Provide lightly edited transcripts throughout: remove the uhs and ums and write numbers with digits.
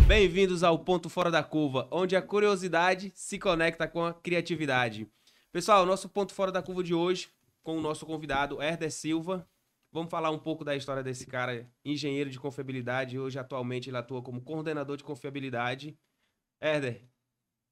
Bem-vindos ao Ponto Fora da Curva, onde a curiosidade se conecta com a criatividade. Pessoal, nosso Ponto Fora da Curva de hoje, com o nosso convidado Herder Silva. Vamos falar um pouco da história desse cara, engenheiro de confiabilidade. Hoje, atualmente, ele atua como coordenador de confiabilidade. Herder,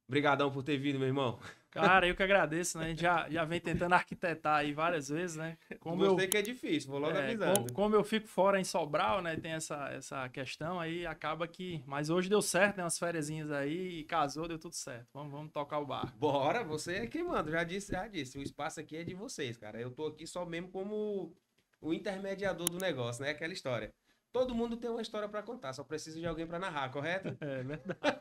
brigadão por ter vindo, meu irmão. Cara, eu que agradeço, né? A gente já vem tentando arquitetar aí várias vezes, né? Gostei que é difícil, vou logo avisando. Como eu fico fora em Sobral, né? Tem essa questão aí, acaba que... Mas hoje deu certo, né? Umas fériasinhas aí, e casou, deu tudo certo. Vamos tocar o barco. Bora, você é quem manda, já disse. O espaço aqui é de vocês, cara. Eu tô aqui só mesmo como o intermediador do negócio, né? Aquela história. Todo mundo tem uma história pra contar, só precisa de alguém pra narrar, correto? É verdade.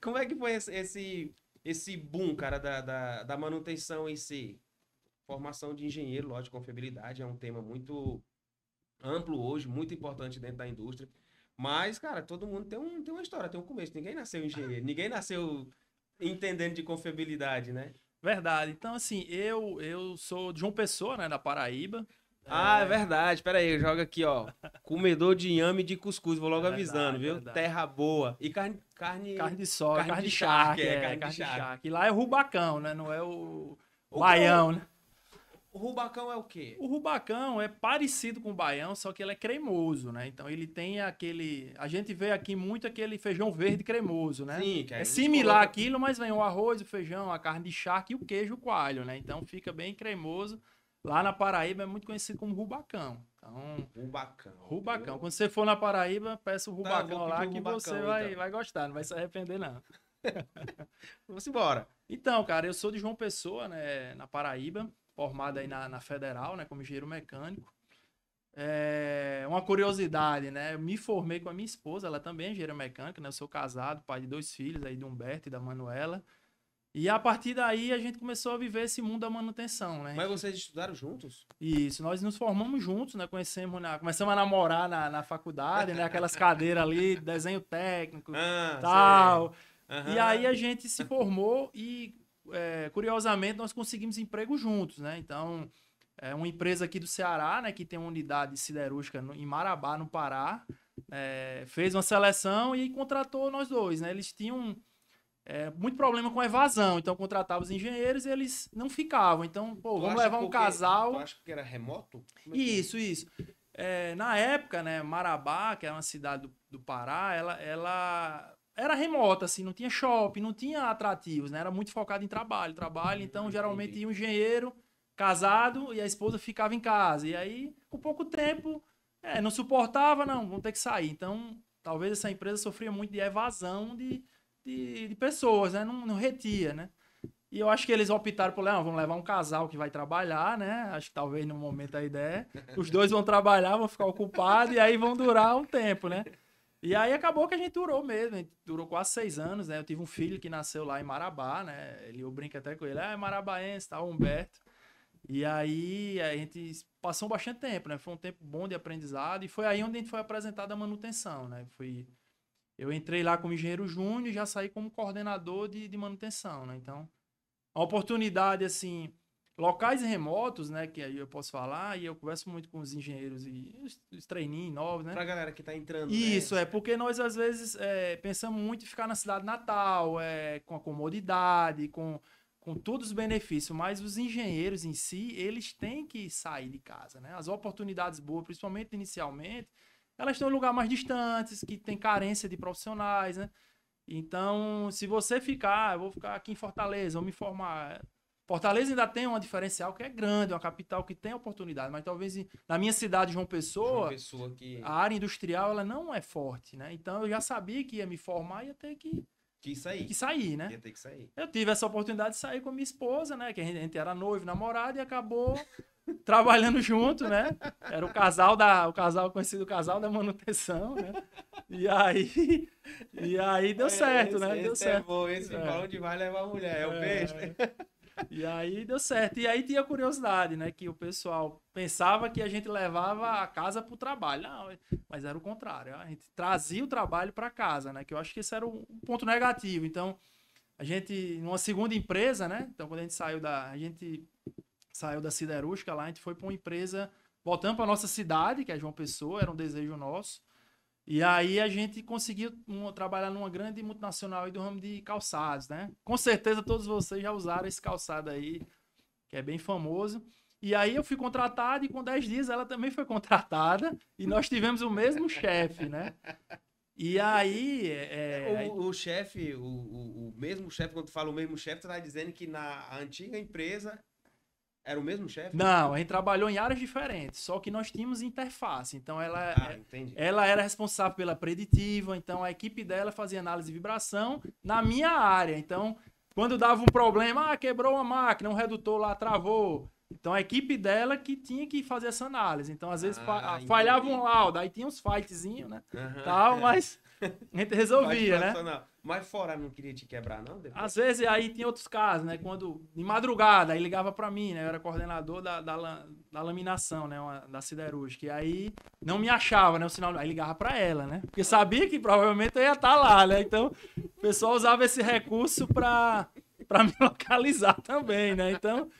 Como é que foi esse boom, cara, da manutenção em si? Formação de engenheiro, lógico, confiabilidade é um tema muito amplo hoje, muito importante dentro da indústria. Mas, cara, todo mundo tem uma história, tem um começo. Ninguém nasceu engenheiro, ninguém nasceu entendendo de confiabilidade, né? Verdade. Então, assim, eu sou de João Pessoa, né? Da Paraíba. Ah, é verdade. Pera aí, joga aqui, ó. Comedor de inhame e de cuscuz, vou logo avisando, viu? Verdade. Terra boa. E carne de soja, carne de charque, charque, carne de charque. E lá é o rubacão, né? Não é o baião, né? O rubacão é o quê? O rubacão é parecido com o baião, só que ele é cremoso, né? Então ele tem aquele... A gente vê aqui muito aquele feijão verde cremoso, né? Sim, que é similar àquilo, mas vem o arroz, o feijão, a carne de charque e o queijo coalho, né? Então fica bem cremoso. Lá na Paraíba é muito conhecido como rubacão. Então, Rubacão. Quando você for na Paraíba, peça o rubacão lá que você vai gostar, não vai se arrepender, não. Vamos embora. Então, cara, eu sou de João Pessoa, né? Na Paraíba, formado aí na Federal, né? Como engenheiro mecânico. Uma curiosidade, né? Eu me formei com a minha esposa, ela também é engenheira mecânica, né? Eu sou casado, pai de 2 filhos, aí do Humberto e da Manuela. E a partir daí a gente começou a viver esse mundo da manutenção, né? Mas vocês estudaram juntos? Isso, nós nos formamos juntos, né? Começamos a namorar na faculdade, né? Aquelas cadeiras ali, desenho técnico, tal. Uhum. E aí a gente se formou e, curiosamente, nós conseguimos emprego juntos, né? Então, uma empresa aqui do Ceará, né? Que tem uma unidade siderúrgica em Marabá, no Pará, fez uma seleção e contratou nós dois, né? Eles tinham... muito problema com evasão, então contratava os engenheiros e eles não ficavam. Então, pô, vamos levar um casal. Tu acha que era remoto? Isso. Na época, né, Marabá, que é uma cidade do Pará, ela era remota, assim, não tinha shopping, não tinha atrativos, né? Era muito focado em trabalho. Então geralmente ia um engenheiro casado e a esposa ficava em casa. E aí, com pouco tempo, não suportava, não, vamos ter que sair. Então, talvez essa empresa sofria muito de evasão de pessoas, né? Não retia, né? E eu acho que eles optaram por, vamos levar um casal que vai trabalhar, né? Acho que talvez no momento a ideia. Os dois vão trabalhar, vão ficar ocupados e aí vão durar um tempo, né? E aí acabou que a gente durou mesmo, a gente durou quase 6 anos, né? Eu tive um filho que nasceu lá em Marabá, né? Eu brinco até com ele, é marabaense, tá? Humberto. E aí a gente passou bastante tempo, né? Foi um tempo bom de aprendizado e foi aí onde a gente foi apresentado a manutenção, né? Eu entrei lá como engenheiro júnior e já saí como coordenador de manutenção, né? Então, a oportunidade, assim, locais remotos, né? Que aí eu posso falar, e eu converso muito com os engenheiros e os trainees novos, né? Pra galera que tá entrando, Isso, porque nós, às vezes, pensamos muito em ficar na cidade natal, com a comodidade, com todos os benefícios, mas os engenheiros em si, eles têm que sair de casa, né? As oportunidades boas, principalmente inicialmente, elas estão em lugares mais distantes, que tem carência de profissionais, né? Então, se você eu vou ficar aqui em Fortaleza, vou me formar. Fortaleza ainda tem uma diferencial que é grande, uma capital que tem oportunidade, mas talvez na minha cidade, João Pessoa, a área industrial ela não é forte, né? Então, eu já sabia que ia me formar e ia ter que sair, né? Ia ter que sair. Eu tive essa oportunidade de sair com a minha esposa, né? Que a gente era noivo, namorado, e acabou trabalhando junto, né? Era o conhecido casal da manutenção, né? E aí deu certo, né? Deu certo. Bom, pra onde vai levar a mulher, é o peixe. E aí deu certo. E aí tinha curiosidade, né? Que o pessoal pensava que a gente levava a casa pro trabalho. Não, mas era o contrário. A gente trazia o trabalho para casa, né? Que eu acho que esse era um ponto negativo. Então, a gente, numa segunda empresa, né? Então, quando a gente saiu da siderúrgica lá, a gente foi para uma empresa voltando para nossa cidade, que é João Pessoa, era um desejo nosso. E aí a gente conseguiu trabalhar numa grande multinacional aí do ramo de calçados, né? Com certeza todos vocês já usaram esse calçado aí, que é bem famoso. E aí eu fui contratado e com 10 dias ela também foi contratada e nós tivemos o mesmo chefe, né? E aí... O chefe, o mesmo chefe, quando tu fala o mesmo chefe, tu tá dizendo que na antiga empresa era o mesmo chefe? Não, a gente trabalhou em áreas diferentes, só que nós tínhamos interface. Então Entendi. ela era responsável pela preditiva, então a equipe dela fazia análise de vibração na minha área. Então, quando dava um problema, quebrou uma máquina, um redutor lá travou. Então a equipe dela que tinha que fazer essa análise. Então, às vezes, falhava um laudo, aí tinha uns fightzinhos, né? Tal, mas a gente resolvia, né? Mas fora não queria te quebrar, não? Depois? Às vezes, aí tinha outros casos, né? Quando, de madrugada, aí ligava pra mim, né? Eu era coordenador da laminação, né? Da siderúrgica. E aí não me achava, né? O sinal. Aí ligava pra ela, né? Porque sabia que provavelmente eu ia estar lá, né? Então, o pessoal usava esse recurso pra me localizar também, né? Então,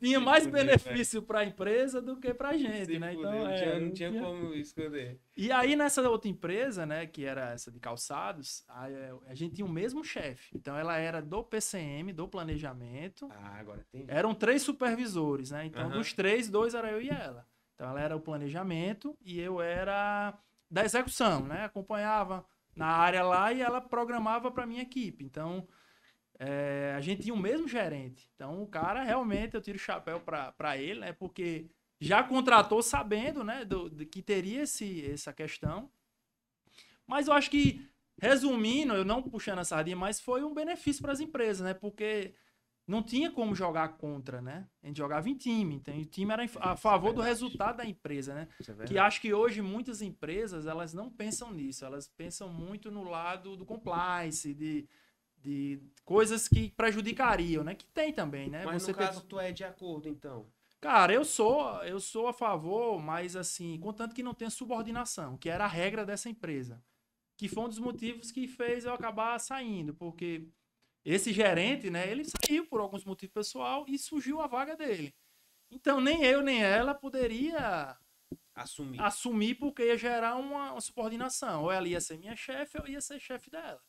tinha mais benefício para a empresa do que para a gente, né? Então, não tinha como esconder. E aí, nessa outra empresa, né, que era essa de calçados, a gente tinha o mesmo chefe. Então, ela era do PCM, do planejamento. Agora tem. Eram 3 supervisores, né? Então, dos 3, 2 era eu e ela. Então, ela era o planejamento e eu era da execução, né? Acompanhava na área lá e ela programava para minha equipe. Então, a gente tinha o mesmo gerente. Então, o cara, realmente, eu tiro o chapéu para ele, né? Porque já contratou sabendo, né, que teria essa questão. Mas eu acho que, resumindo, eu não puxando a sardinha, mas foi um benefício para as empresas, né? Porque não tinha como jogar contra, né? A gente jogava em time. Então, o time era a favor do resultado da empresa, né? Que acho que hoje muitas empresas, elas não pensam nisso. Elas pensam muito no lado do compliance, de coisas que prejudicariam, né? Que tem também, né? Mas no caso, tu é de acordo, então? Cara, eu sou a favor, mas assim, contanto que não tenha subordinação, que era a regra dessa empresa. Que foi um dos motivos que fez eu acabar saindo, porque esse gerente, né, ele saiu por alguns motivos pessoal e surgiu a vaga dele. Então, nem eu, nem ela poderia assumir porque ia gerar uma subordinação. Ou ela ia ser minha chefe, ou eu ia ser chefe dela.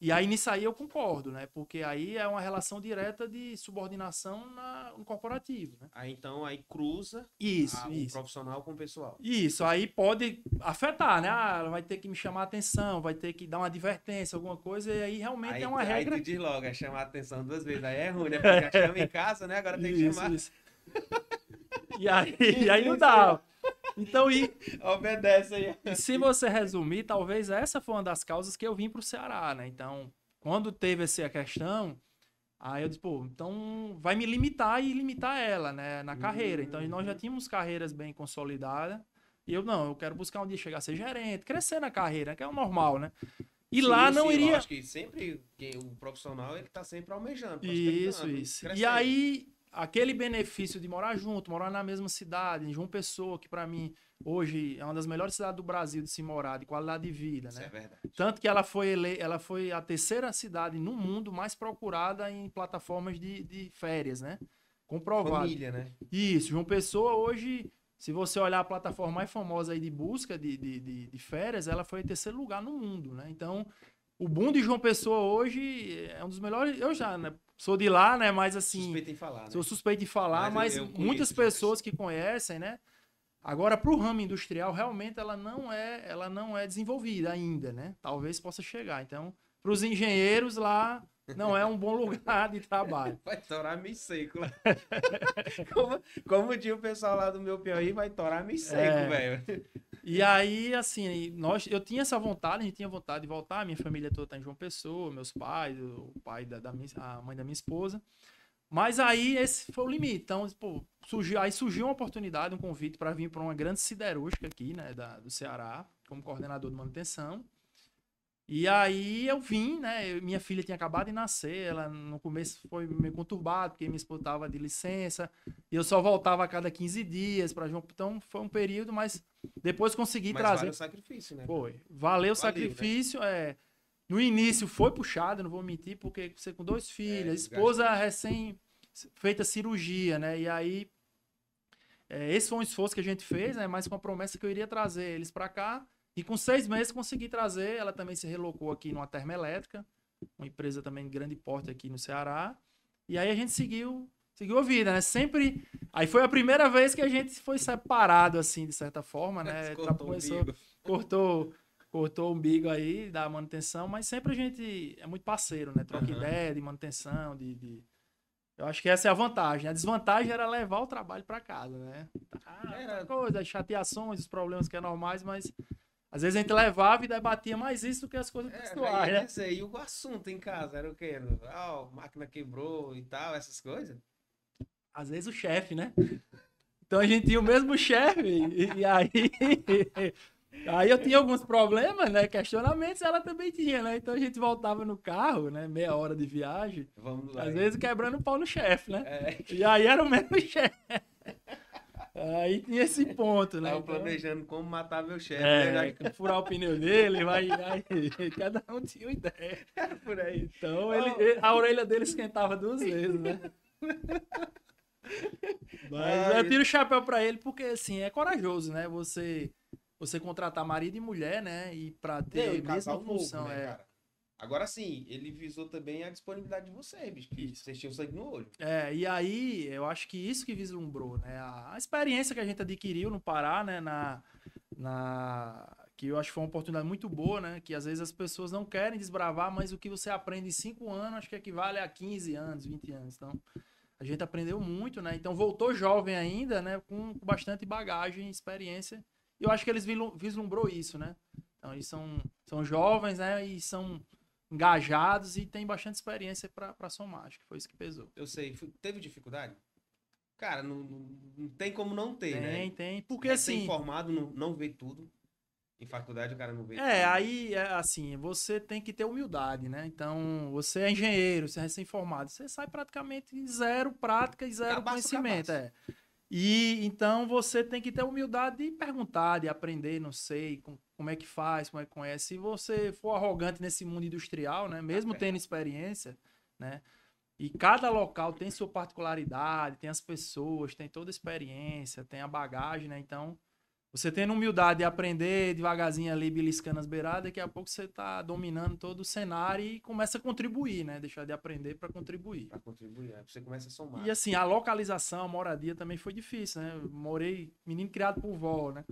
E aí, nisso aí, eu concordo, né? Porque aí é uma relação direta de subordinação no corporativo, né? Aí, então, aí cruza o profissional com o pessoal. Isso, aí pode afetar, né? Ela vai ter que me chamar a atenção, vai ter que dar uma advertência, alguma coisa, e aí realmente é uma regra... Aí tu diz logo, é chamar a atenção 2 vezes, aí é ruim, né? Porque já chama em casa, né? Agora tem que chamar... Isso. E aí não dá... Então, obedece aí. E se você resumir, talvez essa foi uma das causas que eu vim para o Ceará, né? Então, quando teve essa questão, aí eu disse, pô, então vai me limitar e limitar ela, né? Na carreira. Então, nós já tínhamos carreiras bem consolidadas. E eu quero buscar um dia chegar a ser gerente, crescer na carreira, que é o normal, né? E lá não iria... Eu acho que sempre o profissional, ele tá sempre almejando. Isso. Crescendo. E aí... aquele benefício de morar junto, morar na mesma cidade, em João Pessoa, que para mim hoje é uma das melhores cidades do Brasil de se morar, de qualidade de vida, né? Isso é verdade. Tanto que ela foi a terceira cidade no mundo mais procurada em plataformas de férias, né? Comprovado. Família, né? Isso, João Pessoa hoje, se você olhar a plataforma mais famosa aí de busca de férias, ela foi em terceiro lugar no mundo, né? Então, o boom de João Pessoa hoje é um dos melhores. Eu já, né? Sou de lá, né? Mas assim. Suspeito em falar, né? Sou suspeito em falar, mas muitas pessoas que conhecem, né? Agora, para o ramo industrial, realmente ela não é desenvolvida ainda, né? Talvez possa chegar. Então, para os engenheiros lá, não é um bom lugar de trabalho. Vai torar meio seco lá. como diz o pessoal lá do meu Piauí, vai torar meio seco, velho. E aí, assim, eu tinha essa vontade, a gente tinha vontade de voltar, minha família toda tá em João Pessoa, meus pais, o pai a mãe da minha esposa. Mas aí esse foi o limite. Então, pô, surgiu uma oportunidade, um convite para vir para uma grande siderúrgica aqui, né, do Ceará, como coordenador de manutenção. E aí eu vim, né? Minha filha tinha acabado de nascer, ela no começo foi meio conturbado, porque minha esposa estava de licença, e eu só voltava a cada 15 dias para João. Então foi um período, mas depois consegui trazer. Valeu o sacrifício, né? Foi. Valeu o sacrifício, né? No início foi puxado, não vou mentir, porque você com 2 filhos, esposa recém feita cirurgia, né? E aí esse foi um esforço que a gente fez, né? Mas com a promessa que eu iria trazer eles para cá. E com 6 meses consegui trazer, ela também se relocou aqui numa termoelétrica, uma empresa também de grande porte aqui no Ceará. E aí a gente seguiu a vida, né? Sempre. Aí foi a primeira vez que a gente foi separado, assim, de certa forma, né? Cortou o umbigo aí da manutenção, mas sempre a gente é muito parceiro, né? Troca ideia de manutenção, Eu acho que essa é a vantagem. A desvantagem era levar o trabalho para casa, né? As chateações, os problemas que é normais, mas às vezes a gente levava e debatia mais isso do que as coisas pessoais, né? E o assunto em casa era o quê? A máquina quebrou e tal, essas coisas? Às vezes o chefe, né? Então a gente tinha o mesmo chefe, e aí. Aí eu tinha alguns problemas, né? Questionamentos, ela também tinha, né? Então a gente voltava no carro, né? Meia hora de viagem. Vamos lá. Às vezes quebrando o pau no chefe, né? E aí era o mesmo chefe. Aí tinha esse ponto, né? Tava planejando como matar meu chefe. Furar o pneu dele, vai. Cada um tinha uma ideia. Por aí. Então a orelha dele esquentava 2 vezes, né? Mas eu tiro o chapéu pra ele porque, assim, é corajoso, né? Você contratar marido e mulher, né? E pra ter a mesma função. Né, cara? Agora sim, ele visou também a disponibilidade de vocês, bicho. Que vocês tinham sangue no olho. E aí, eu acho que isso que vislumbrou, né? A experiência que a gente adquiriu no Pará, né? Que eu acho que foi uma oportunidade muito boa, né? Que às vezes as pessoas não querem desbravar, mas o que você aprende em 5 anos, acho que equivale a 15 anos, 20 anos. Então, a gente aprendeu muito, né? Então, voltou jovem ainda, né? Com bastante bagagem e experiência. E eu acho que eles vislumbrou isso, né? Então, eles são jovens, né? E são engajados e tem bastante experiência para somar. Acho que foi isso que pesou. Eu sei. Teve dificuldade? Cara, não tem como não ter, né? Tem. Porque assim... Ser informado não vê tudo. Em faculdade o cara não vê tudo. Aí, assim, você tem que ter humildade, né? Então, você é engenheiro, você é recém-formado. Você sai praticamente zero prática e zero conhecimento. E então você tem que ter humildade de perguntar, de aprender, não sei, como é que faz, como é que conhece. Se você for arrogante nesse mundo industrial, né, mesmo tendo experiência, né, e cada local tem sua particularidade, tem as pessoas, tem toda a experiência, tem a bagagem, né, então você tendo humildade de aprender devagarzinho ali, beliscando as beiradas, daqui a pouco você tá dominando todo o cenário e começa a contribuir, né? Deixar de aprender para contribuir. Para contribuir, aí você começa a somar. E assim, a localização, a moradia também foi difícil, né? Eu morei, menino criado por vó, né?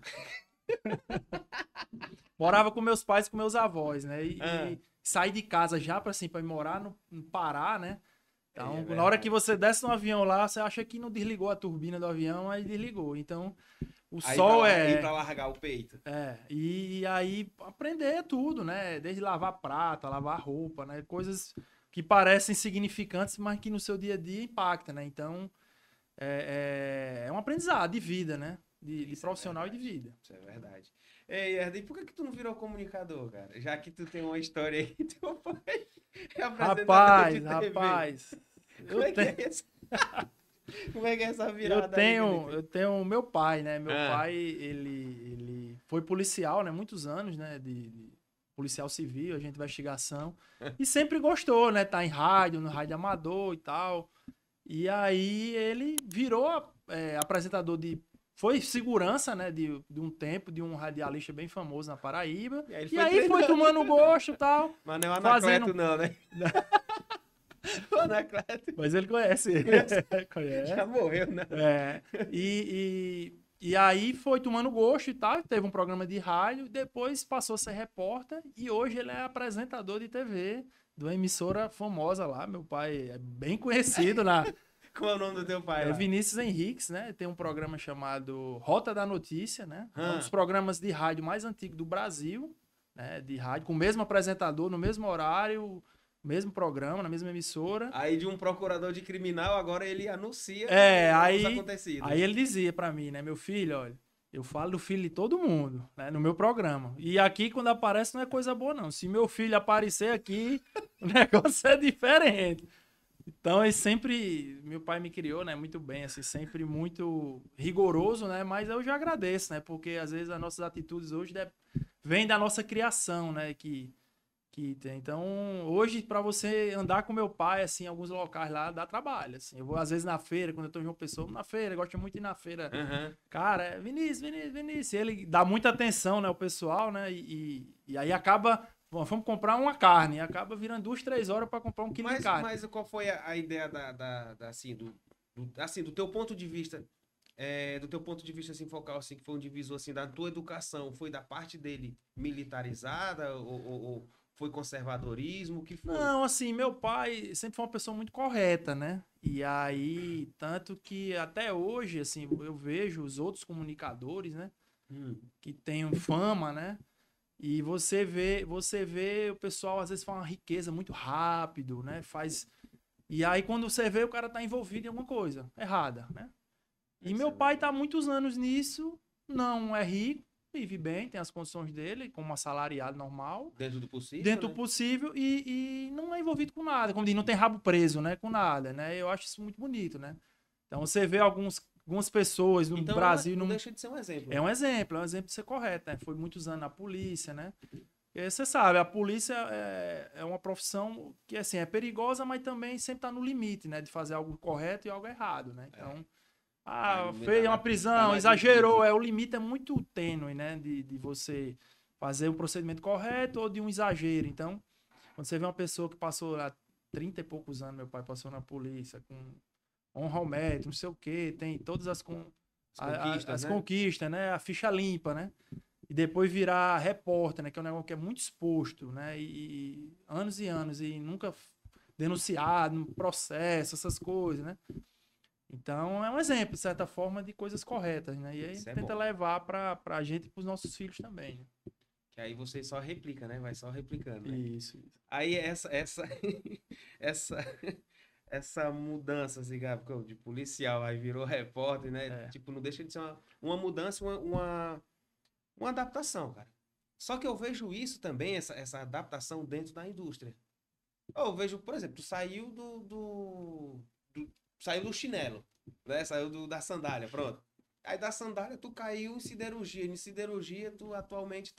Morava com meus pais e com meus avós, né? E saí de casa já para assim, ir morar no Pará, né? Então, na hora que você desce no avião lá, você acha que não desligou a turbina do avião, aí desligou. Então, o sol aí pra largar o peito. E aí aprender tudo, né? Desde lavar prata, lavar roupa, né? Coisas que parecem insignificantes, mas que no seu dia a dia impactam, né? Então, é um aprendizado de vida, né? De profissional e de vida. Isso é verdade. Ei, Herdy, por que tu não virou comunicador, cara? Já que tu tem uma história aí, teu pai é apresentador de TV. Rapaz. Como é que é essa virada eu tenho meu pai, né? Meu pai, ele foi policial, né? Muitos anos, né? De policial civil, agente de investigação. E sempre gostou, né? Tá em rádio, no rádio amador e tal. E aí ele virou apresentador foi segurança, né? De um tempo, de um radialista bem famoso na Paraíba. E aí foi tomando gosto e tal. Mas não é o Anacleto não, né? O Anacleto. Mas ele conhece. Conhece. Já morreu, né? E aí foi tomando gosto e tal. Teve um programa de rádio, depois passou a ser repórter e hoje ele é apresentador de TV de uma emissora famosa lá. Meu pai é bem conhecido na... Como é o nome do teu pai? É Vinícius Henriques, né? Tem um programa chamado Rota da Notícia, né? Um dos programas de rádio mais antigos do Brasil, né? De rádio, com o mesmo apresentador, no mesmo horário, mesmo programa, na mesma emissora. Aí de um procurador de criminal, agora ele anuncia os acontecidos. Aí ele dizia pra mim, né? Meu filho, olha, eu falo do filho de todo mundo, né? No meu programa. E aqui, quando aparece, não é coisa boa, não. Se meu filho aparecer aqui, o negócio é diferente. Então, meu pai me criou, né, muito bem, assim, sempre muito rigoroso, né, mas eu já agradeço, né, porque às vezes as nossas atitudes hoje vêm da nossa criação, né, que que tem. Então, hoje, para você andar com meu pai, assim, em alguns locais lá, dá trabalho, assim. Eu vou, às vezes, na feira, quando eu tô em João Pessoa, na feira, gosto muito de ir na feira. Aham. Cara, Vinícius. Ele dá muita atenção, né, o pessoal, né, e aí acaba, bom, vamos comprar uma carne, acaba virando 2, 3 horas para comprar 1 quilo de carne. Mas qual foi a ideia assim, assim, do teu ponto de vista, do teu ponto de vista, assim, focal, assim, que foi um divisor, assim, da tua educação, foi da parte dele militarizada ou foi conservadorismo, o que foi? Não, assim, meu pai sempre foi uma pessoa muito correta, né? E aí, tanto que até hoje, assim, eu vejo os outros comunicadores, né? Hum. Que têm fama, né? E você vê o pessoal às vezes faz uma riqueza muito rápido, né? Faz. E aí, quando você vê, o cara tá envolvido em alguma coisa errada, né? E Isso meu é pai tá há verdade. muitos anos nisso, não é rico, vive bem, tem as condições dele, como assalariado normal Dentro do possível, dentro do né? possível e não é envolvido com nada, como diz, não tem rabo preso, né, com nada, né? Eu acho isso muito bonito, né? Então você vê algumas pessoas no Então Brasil, não deixa de ser um exemplo, né? é um exemplo de ser correto, né? Foi muitos anos na polícia, né? E você sabe, a polícia é uma profissão que, assim, é perigosa, mas também sempre tá no limite, né? De fazer algo correto e algo errado, né? Então, fez uma Tá prisão, no admitido. exagerou, o limite é muito tênue, né? De você fazer o procedimento correto ou de um exagero. Então, quando você vê uma pessoa que passou lá 30 e poucos anos, meu pai passou na polícia, com honra ao mérito, não sei o quê, tem todas As conquistas, as né? conquistas, né? A ficha limpa, né? E depois virar repórter, né? Que é um negócio que é muito exposto, né? E anos e anos, e nunca denunciado, processo, essas coisas, né? Então é um exemplo, de certa forma, de coisas corretas, né? E aí a Isso gente é tenta bom. levar pra gente e pros nossos filhos também, né? Que aí você só replica, né? Vai só replicando, né? Isso. Aí essa, essa mudança, assim, Gabriel, de policial, aí virou repórter, né? É. Tipo, não deixa de ser uma mudança, uma adaptação, cara. Só que eu vejo isso também, essa adaptação dentro da indústria. Eu vejo, por exemplo, tu saiu saiu do chinelo, né? Saiu da sandália, pronto. Aí da sandália tu caiu em siderurgia. Em siderurgia tu atualmente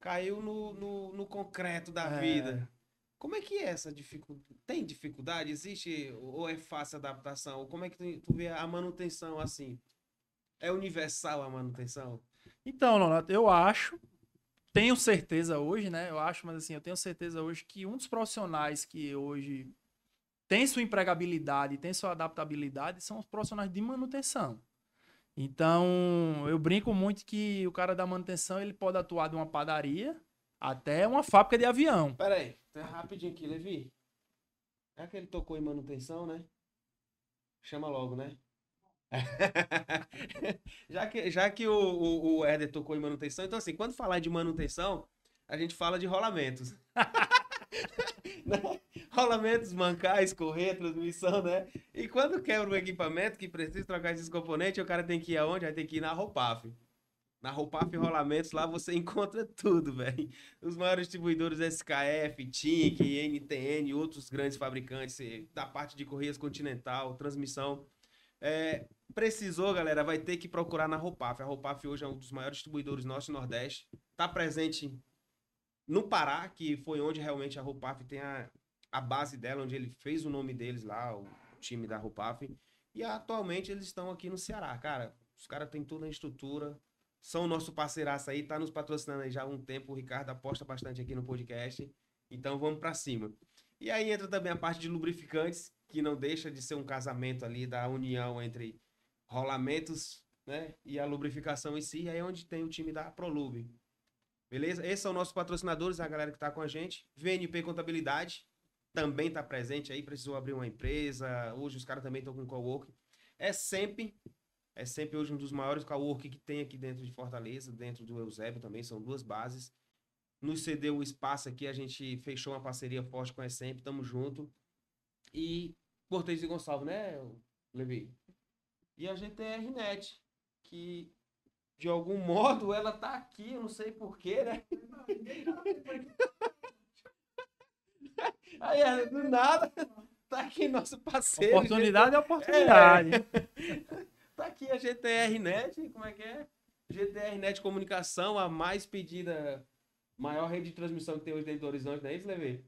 caiu no concreto da É, vida. Como é que é essa dificuldade? Tem dificuldade? Existe ou é fácil a adaptação? Como é que tu vê a manutenção assim? É universal a manutenção? então, Nonato, eu acho, tenho certeza hoje, né? Eu acho, mas assim, eu tenho certeza hoje que um dos profissionais que hoje tem sua empregabilidade, tem sua adaptabilidade, são os profissionais de manutenção. Então, eu brinco muito que o cara da manutenção, ele pode atuar de uma padaria até uma fábrica de avião. Pera aí, tá rapidinho aqui, Levi. É que ele tocou em manutenção, né? Chama logo, né? Já que o Éder tocou em manutenção, então assim, quando falar de manutenção, a gente fala de rolamentos. Né? Rolamentos, mancais, correr, transmissão, né? E quando quebra um equipamento que precisa trocar esses componentes, o cara tem que ir aonde? Vai ter que ir na Roupaf. Na Roupaf Rolamentos, lá você encontra tudo, velho. Os maiores distribuidores SKF, TIC, NTN, outros grandes fabricantes da parte de Correias Continental, transmissão. Precisou, galera, vai ter que procurar na Roupaf. A Roupaf hoje é um dos maiores distribuidores nosso no Nordeste. Está presente no Pará, que foi onde realmente a Roupaf tem a base dela, onde ele fez o nome deles lá, o time da Roupaf. E atualmente eles estão aqui no Ceará, cara. Os caras têm toda a estrutura, são o nosso parceiraço aí, tá nos patrocinando aí já há um tempo. O Ricardo aposta bastante aqui no podcast. Então vamos para cima. E aí entra também a parte de lubrificantes, que não deixa de ser um casamento ali da união entre rolamentos, né, e a lubrificação em si. Aí é onde tem o time da Prolube. Beleza? Esses são nossos patrocinadores, a galera que está com a gente. VNP Contabilidade também está presente aí, precisou abrir uma empresa. Hoje os caras também estão com coworking. É sempre hoje um dos maiores coworking que tem aqui dentro de Fortaleza, dentro do Eusébio também, são duas bases. Nos cedeu o espaço aqui, a gente fechou uma parceria forte com a Essempre, tamo junto. E Cortez e Gonçalves, né, Levi? E a GTR Net, que de algum modo ela tá aqui, eu não sei porquê, né? Aí, do nada, tá aqui nosso parceiro. Oportunidade é É. oportunidade. Tá aqui a GTR Net, como é que é? GTR Net Comunicação, a mais pedida Maior rede de transmissão que tem hoje dentro do Horizonte, não é isso, Levi?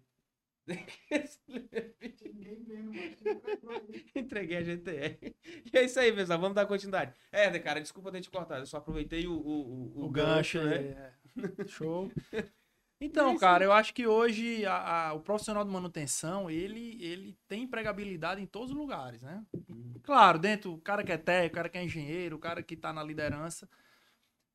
Entreguei a GTR. E é isso aí, pessoal. Vamos dar continuidade. Cara, desculpa ter te cortado. Eu só aproveitei o gancho, né? Show. E Então, é isso cara, aí. eu acho que hoje o profissional de manutenção, ele tem empregabilidade em todos os lugares, né? Claro, dentro, o cara que é técnico, o cara que é engenheiro, o cara que tá na liderança.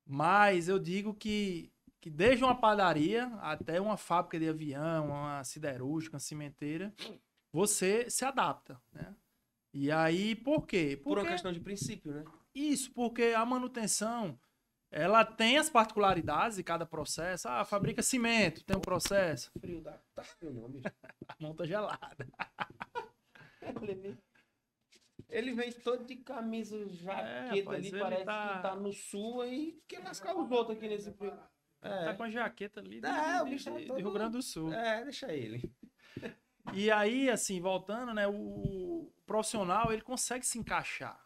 Mas eu digo que desde uma padaria até uma fábrica de avião, uma siderúrgica, uma cimenteira, você se adapta, né? E aí, por quê? Por uma Porque questão de princípio, né? isso, porque a manutenção, ela tem as particularidades de cada processo. Ah, fabrica cimento, tem um processo. Frio da... Tá frio não, bicho. A mão tá gelada. Ele vem todo de camisa, jaqueta rapaz, ali, ele parece tá- que tá no sul aí. Quer lascar os outros aqui nesse frio. Tá com a jaqueta ali O bicho é de todo... Rio Grande do Sul. Deixa ele. E aí, assim, voltando, né? O profissional, ele consegue se encaixar.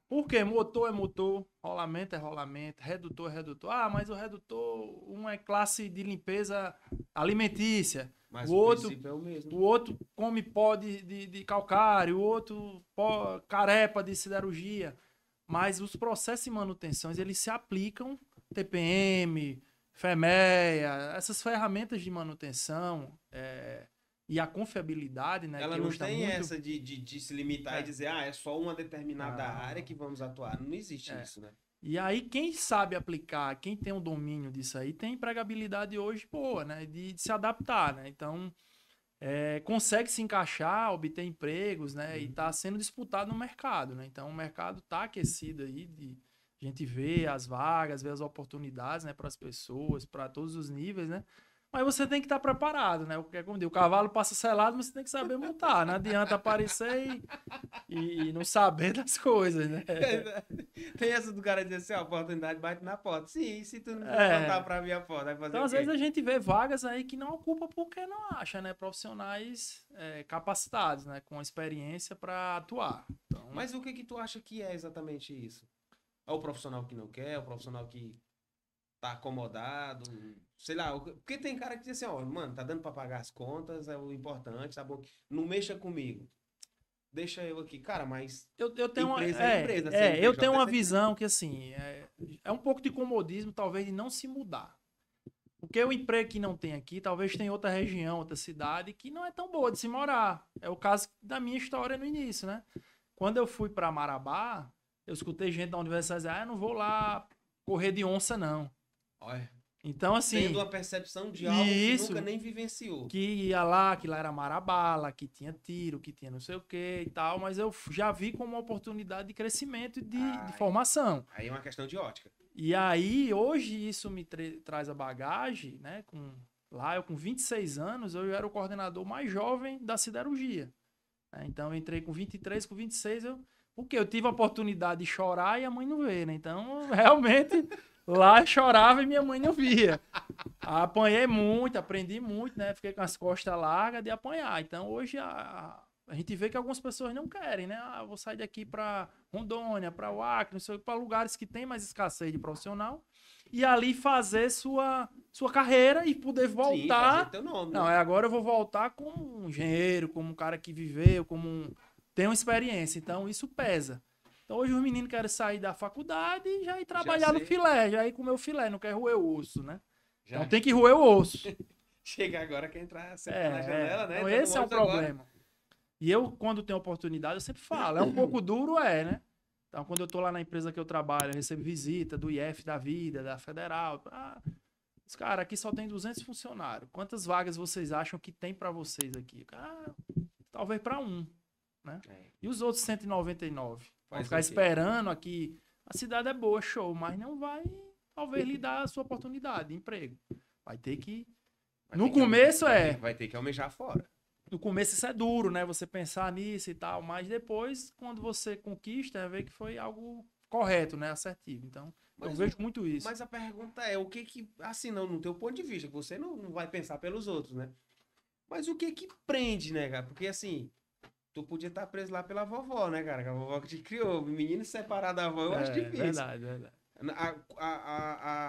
Por quê? Motor é motor, rolamento é rolamento, redutor é redutor. Ah, mas o redutor, um é classe de limpeza alimentícia. Mas o o outro, princípio é o mesmo. o outro come pó de calcário, o outro pó, carepa de siderurgia. Mas os processos de manutenção, eles se aplicam TPM, FEMEA, essas ferramentas de manutenção, e a confiabilidade, né? Ela que não hoje tá tem muito... essa de se limitar e dizer, é só uma determinada área que vamos atuar. Não existe isso, né? E aí, quem sabe aplicar, quem tem um domínio disso aí, tem empregabilidade hoje boa, né? De se adaptar, né? Então, consegue se encaixar, obter empregos, né? E tá sendo disputado no mercado, né? Então, o mercado tá aquecido aí, a gente vê as vagas, vê as oportunidades, né? Para as pessoas, para todos os níveis, né? Mas você tem que estar preparado, né? Porque, como eu digo, o cavalo passa selado, mas você tem que saber montar. Não adianta aparecer e não saber das coisas, né? Tem essa do cara dizer assim, a oportunidade bate na porta. Sim, se tu não É. levantar pra minha porta, vai fazer Então, o às quê? vezes, a gente vê vagas aí que não ocupa porque não acha, né? Profissionais capacitados, né? Com experiência para atuar. Então, Mas o que tu acha que é exatamente isso? É o profissional que não quer, é o profissional que tá acomodado, sei lá, porque tem cara que diz assim, ó, mano, tá dando pra pagar as contas, é o importante, tá bom, não mexa comigo. Deixa eu aqui, cara, mas eu tenho empresa é empresa, eu CNPJ tenho uma é visão que, assim, é um pouco de comodismo, talvez, de não se mudar. Porque o emprego que não tem aqui, talvez tenha outra região, outra cidade, que não é tão boa de se morar. É o caso da minha história no início, né? Quando eu fui para Marabá, eu escutei gente da universidade dizer, eu não vou lá correr de onça, não. Olha, Então, assim... tendo uma percepção de algo que nunca nem vivenciou. Que ia lá, que lá era Marabá, que tinha tiro, que tinha não sei o que e tal, mas eu já vi como uma oportunidade de crescimento e de formação. Aí é uma questão de ótica. E aí, hoje, isso me traz a bagagem, né? Lá, eu com 26 anos, eu era o coordenador mais jovem da siderurgia. Né? Então, eu entrei com 23, com 26, porque eu tive a oportunidade de chorar e a mãe não vê, né? Então, realmente, lá eu chorava e minha mãe não via. Apanhei muito, aprendi muito, né? Fiquei com as costas largas de apanhar. Então, hoje, a gente vê que algumas pessoas não querem, né? Eu vou sair daqui para Rondônia, para o Acre, para lugares que tem mais escassez de profissional e ali fazer sua carreira e poder voltar. Sim, fazer teu nome, não, né? agora eu vou voltar como um engenheiro, como um cara que viveu, tem uma experiência. Então, isso pesa. Então, hoje os meninos querem sair da faculdade e já ir trabalhar no filé, já ir comer o filé, não quer roer o osso, né? Já. Então, tem que roer o osso. Chega agora, quer entrar, sentar na janela, né? Então, esse é o problema. E eu, quando tenho oportunidade, eu sempre falo. É um pouco duro, né? Então, quando eu tô lá na empresa que eu trabalho, eu recebo visita do IF da vida, da Federal. Cara, aqui só tem 200 funcionários. Quantas vagas vocês acham que tem para vocês aqui? Talvez para um, né? E os outros 199? Vai ficar esperando aqui. A cidade é boa, show, mas não vai, talvez, lhe dar a sua oportunidade de emprego. Vai ter que... No começo vai ter que almejar fora. No começo isso é duro, né? Você pensar nisso e tal, mas depois, quando você conquista, vê que foi algo correto, né? Assertivo. Então, eu vejo muito isso. Mas a pergunta é, o que assim, não, no teu ponto de vista, que você não vai pensar pelos outros, né? Mas o que prende, né, cara? Porque, assim, tu podia estar preso lá pela vovó, né, cara? Que a vovó que te criou. Menino separado da avó, eu acho difícil. Verdade.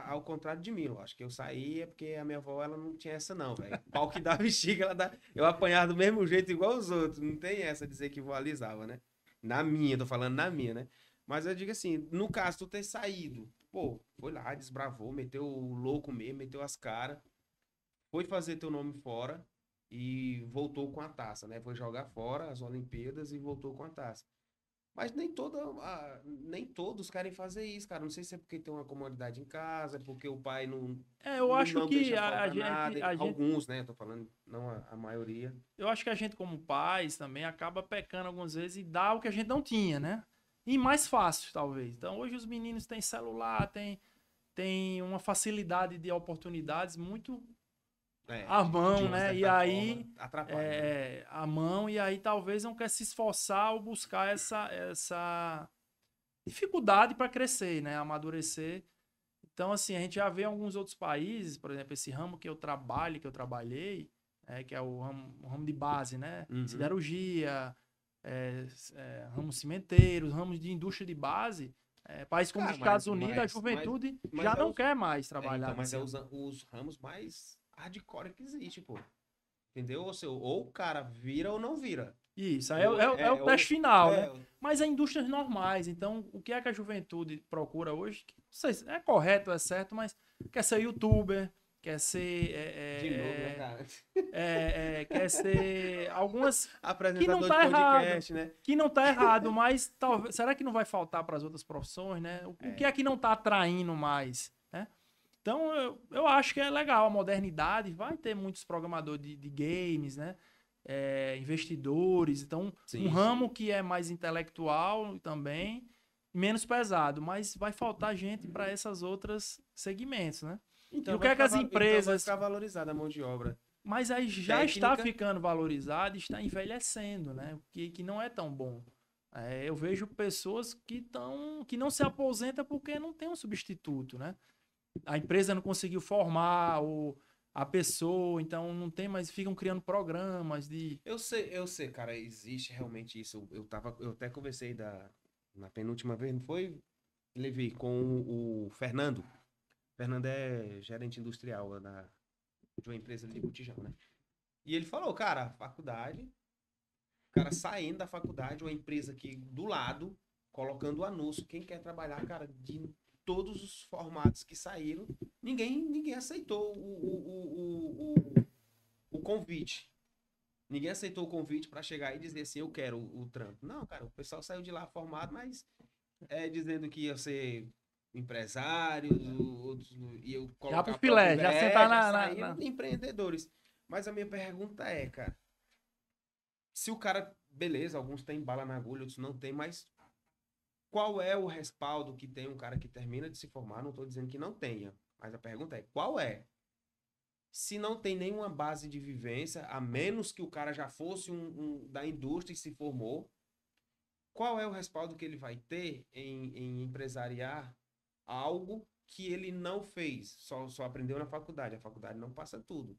Ao contrário de mim, eu acho que eu saí é porque a minha avó, ela não tinha essa não, velho. Pau que dá bexiga, eu apanhava do mesmo jeito igual os outros. Não tem essa de dizer que visualizava, né? Na minha, tô falando na minha, né? Mas eu digo assim, no caso, tu ter saído, pô, foi lá, desbravou, meteu o louco mesmo, meteu as caras, foi fazer teu nome fora e voltou com a taça, né? Foi jogar fora as Olimpíadas e voltou com a taça. Mas nem todos querem fazer isso, cara. Não sei se é porque tem uma comodidade em casa, porque o pai Eu acho não que deixa faltar nada. a gente, Alguns, né? Tô falando, não a maioria. eu acho que a gente como pais também acaba pecando algumas vezes e dá o que a gente não tinha, né? E mais fácil, talvez. Então, hoje os meninos têm celular, têm uma facilidade de oportunidades muito à De mão, uma né? E certa forma, aí, atrapalha, né? à mão, e aí talvez não quer se esforçar ou buscar essa dificuldade para crescer, né? Amadurecer. Então, assim, a gente já vê em alguns outros países, por exemplo, esse ramo que eu trabalhei, que é o ramo de base, né? Uhum. Siderurgia, ramos cimenteiros, ramos de indústria de base. Países como os Cara, Estados Unidos, a juventude já mas não quer mais então, trabalhar mas nesse é ramo. os ramos mais hardcore que existe, pô. Entendeu? Ou o cara vira ou não vira. Isso, aí Ou é o teste final, né? é, Mas é indústrias normais. Então, o que é que a juventude procura hoje? Que, não sei se é correto, é certo, mas quer ser youtuber, quer ser. de novo, né, cara? Quer ser. Algumas. Que não Apresentador de tá errado. podcast, né? Que não tá errado, mas talvez. Será que não vai faltar para as outras profissões, né? O que é que não tá atraindo mais? Né? Então, eu acho que é legal. A modernidade vai ter muitos programadores de games, né? Investidores. Então, um Sim, ramo sim. que é mais intelectual também, menos pesado, mas vai faltar gente para essas outras segmentos, né? E Então o que é que as então vai empresas. ficar valorizada a mão de obra Mas aí já está técnica. ficando valorizado, está envelhecendo, né? Que não é tão bom. Eu vejo pessoas que não se aposentam porque não tem um substituto, né? A empresa não conseguiu formar a pessoa, então não tem mais, ficam criando programas de. Eu sei, cara, existe realmente isso. Eu até conversei na penúltima vez, não foi, Levi, com o Fernando. Fernando é gerente industrial de uma empresa de botijão, né? E ele falou, cara, faculdade, o cara saindo da faculdade, uma empresa aqui do lado, colocando o anúncio, quem quer trabalhar, cara, de todos os formatos que saíram, ninguém aceitou o convite. Ninguém aceitou o convite para chegar e dizer assim, eu quero o trampo. Não, cara, o pessoal saiu de lá formado, mas dizendo que ia ser empresários, outros ia Já pro colocar a própria filé, já sentar já na, saíram empreendedores. Mas a minha pergunta é, cara, se o cara, beleza, alguns têm bala na agulha, outros não têm, mas qual é o respaldo que tem um cara que termina de se formar? Não estou dizendo que não tenha, mas a pergunta é, qual é? Se não tem nenhuma base de vivência, a menos que o cara já fosse da indústria e se formou, qual é o respaldo que ele vai ter em empresariar algo que ele não fez, só aprendeu na faculdade? A faculdade não passa tudo.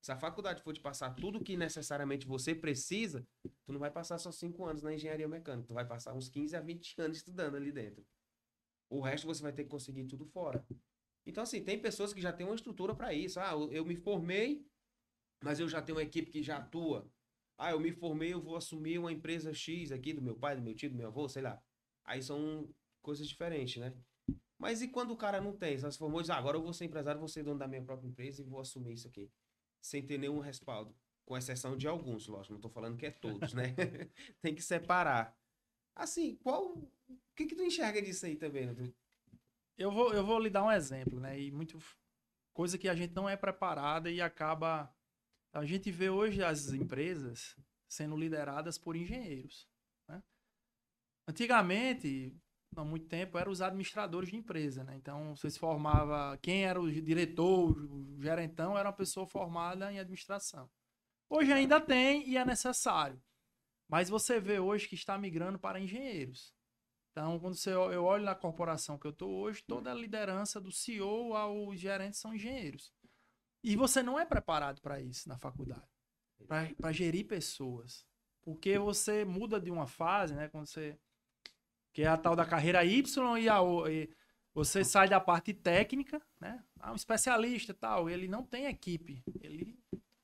Se a faculdade for te passar tudo que necessariamente você precisa, tu não vai passar só 5 anos na engenharia mecânica, tu vai passar uns 15 a 20 anos estudando ali dentro. O resto você vai ter que conseguir tudo fora. Então, assim, tem pessoas que já têm uma estrutura para isso. Ah, eu me formei, mas eu já tenho uma equipe que já atua. Ah, eu me formei, eu vou assumir uma empresa X aqui, do meu pai, do meu tio, do meu avô, sei lá. Aí são coisas diferentes, né? Mas e quando o cara não tem? Só se formou e diz, agora eu vou ser empresário, vou ser dono da minha própria empresa e vou assumir isso aqui. Sem ter nenhum respaldo. Com exceção de alguns, lógico. Não tô falando que é todos, né? Tem que separar. Assim, o que tu enxerga disso aí também, né? Eu vou lhe dar um exemplo, né? E muito coisa que a gente não é preparada e acaba. A gente vê hoje as empresas sendo lideradas por engenheiros. Né? Antigamente, há muito tempo, eram os administradores de empresa, né? Então, você se formava. Quem era o diretor, o gerentão, era uma pessoa formada em administração. Hoje ainda tem e é necessário. Mas você vê hoje que está migrando para engenheiros. Então, quando eu olho na corporação que eu estou hoje, toda a liderança do CEO aos gerentes são engenheiros. E você não é preparado para isso na faculdade, para gerir pessoas. Porque você muda de uma fase, né? Quando você. Que é a tal da carreira Y Você sai da parte técnica, né? Um especialista e tal, ele não tem equipe. Ele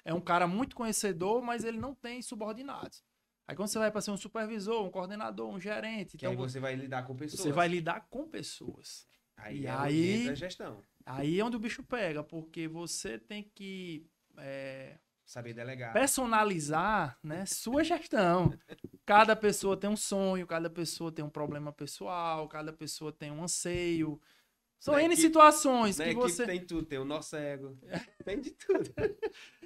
é um cara muito conhecedor, mas ele não tem subordinados. Aí quando você vai para ser um supervisor, um coordenador, um gerente... Que então aí você vai lidar com pessoas. Você vai lidar com pessoas. Aí E é aí, onde entra a gestão. Aí é onde o bicho pega, porque você tem que saber delegar. Personalizar, né, sua gestão. Cada pessoa tem um sonho, cada pessoa tem um problema pessoal, cada pessoa tem um anseio. São N situações que você... tem tudo, tem o nosso ego, tem de tudo.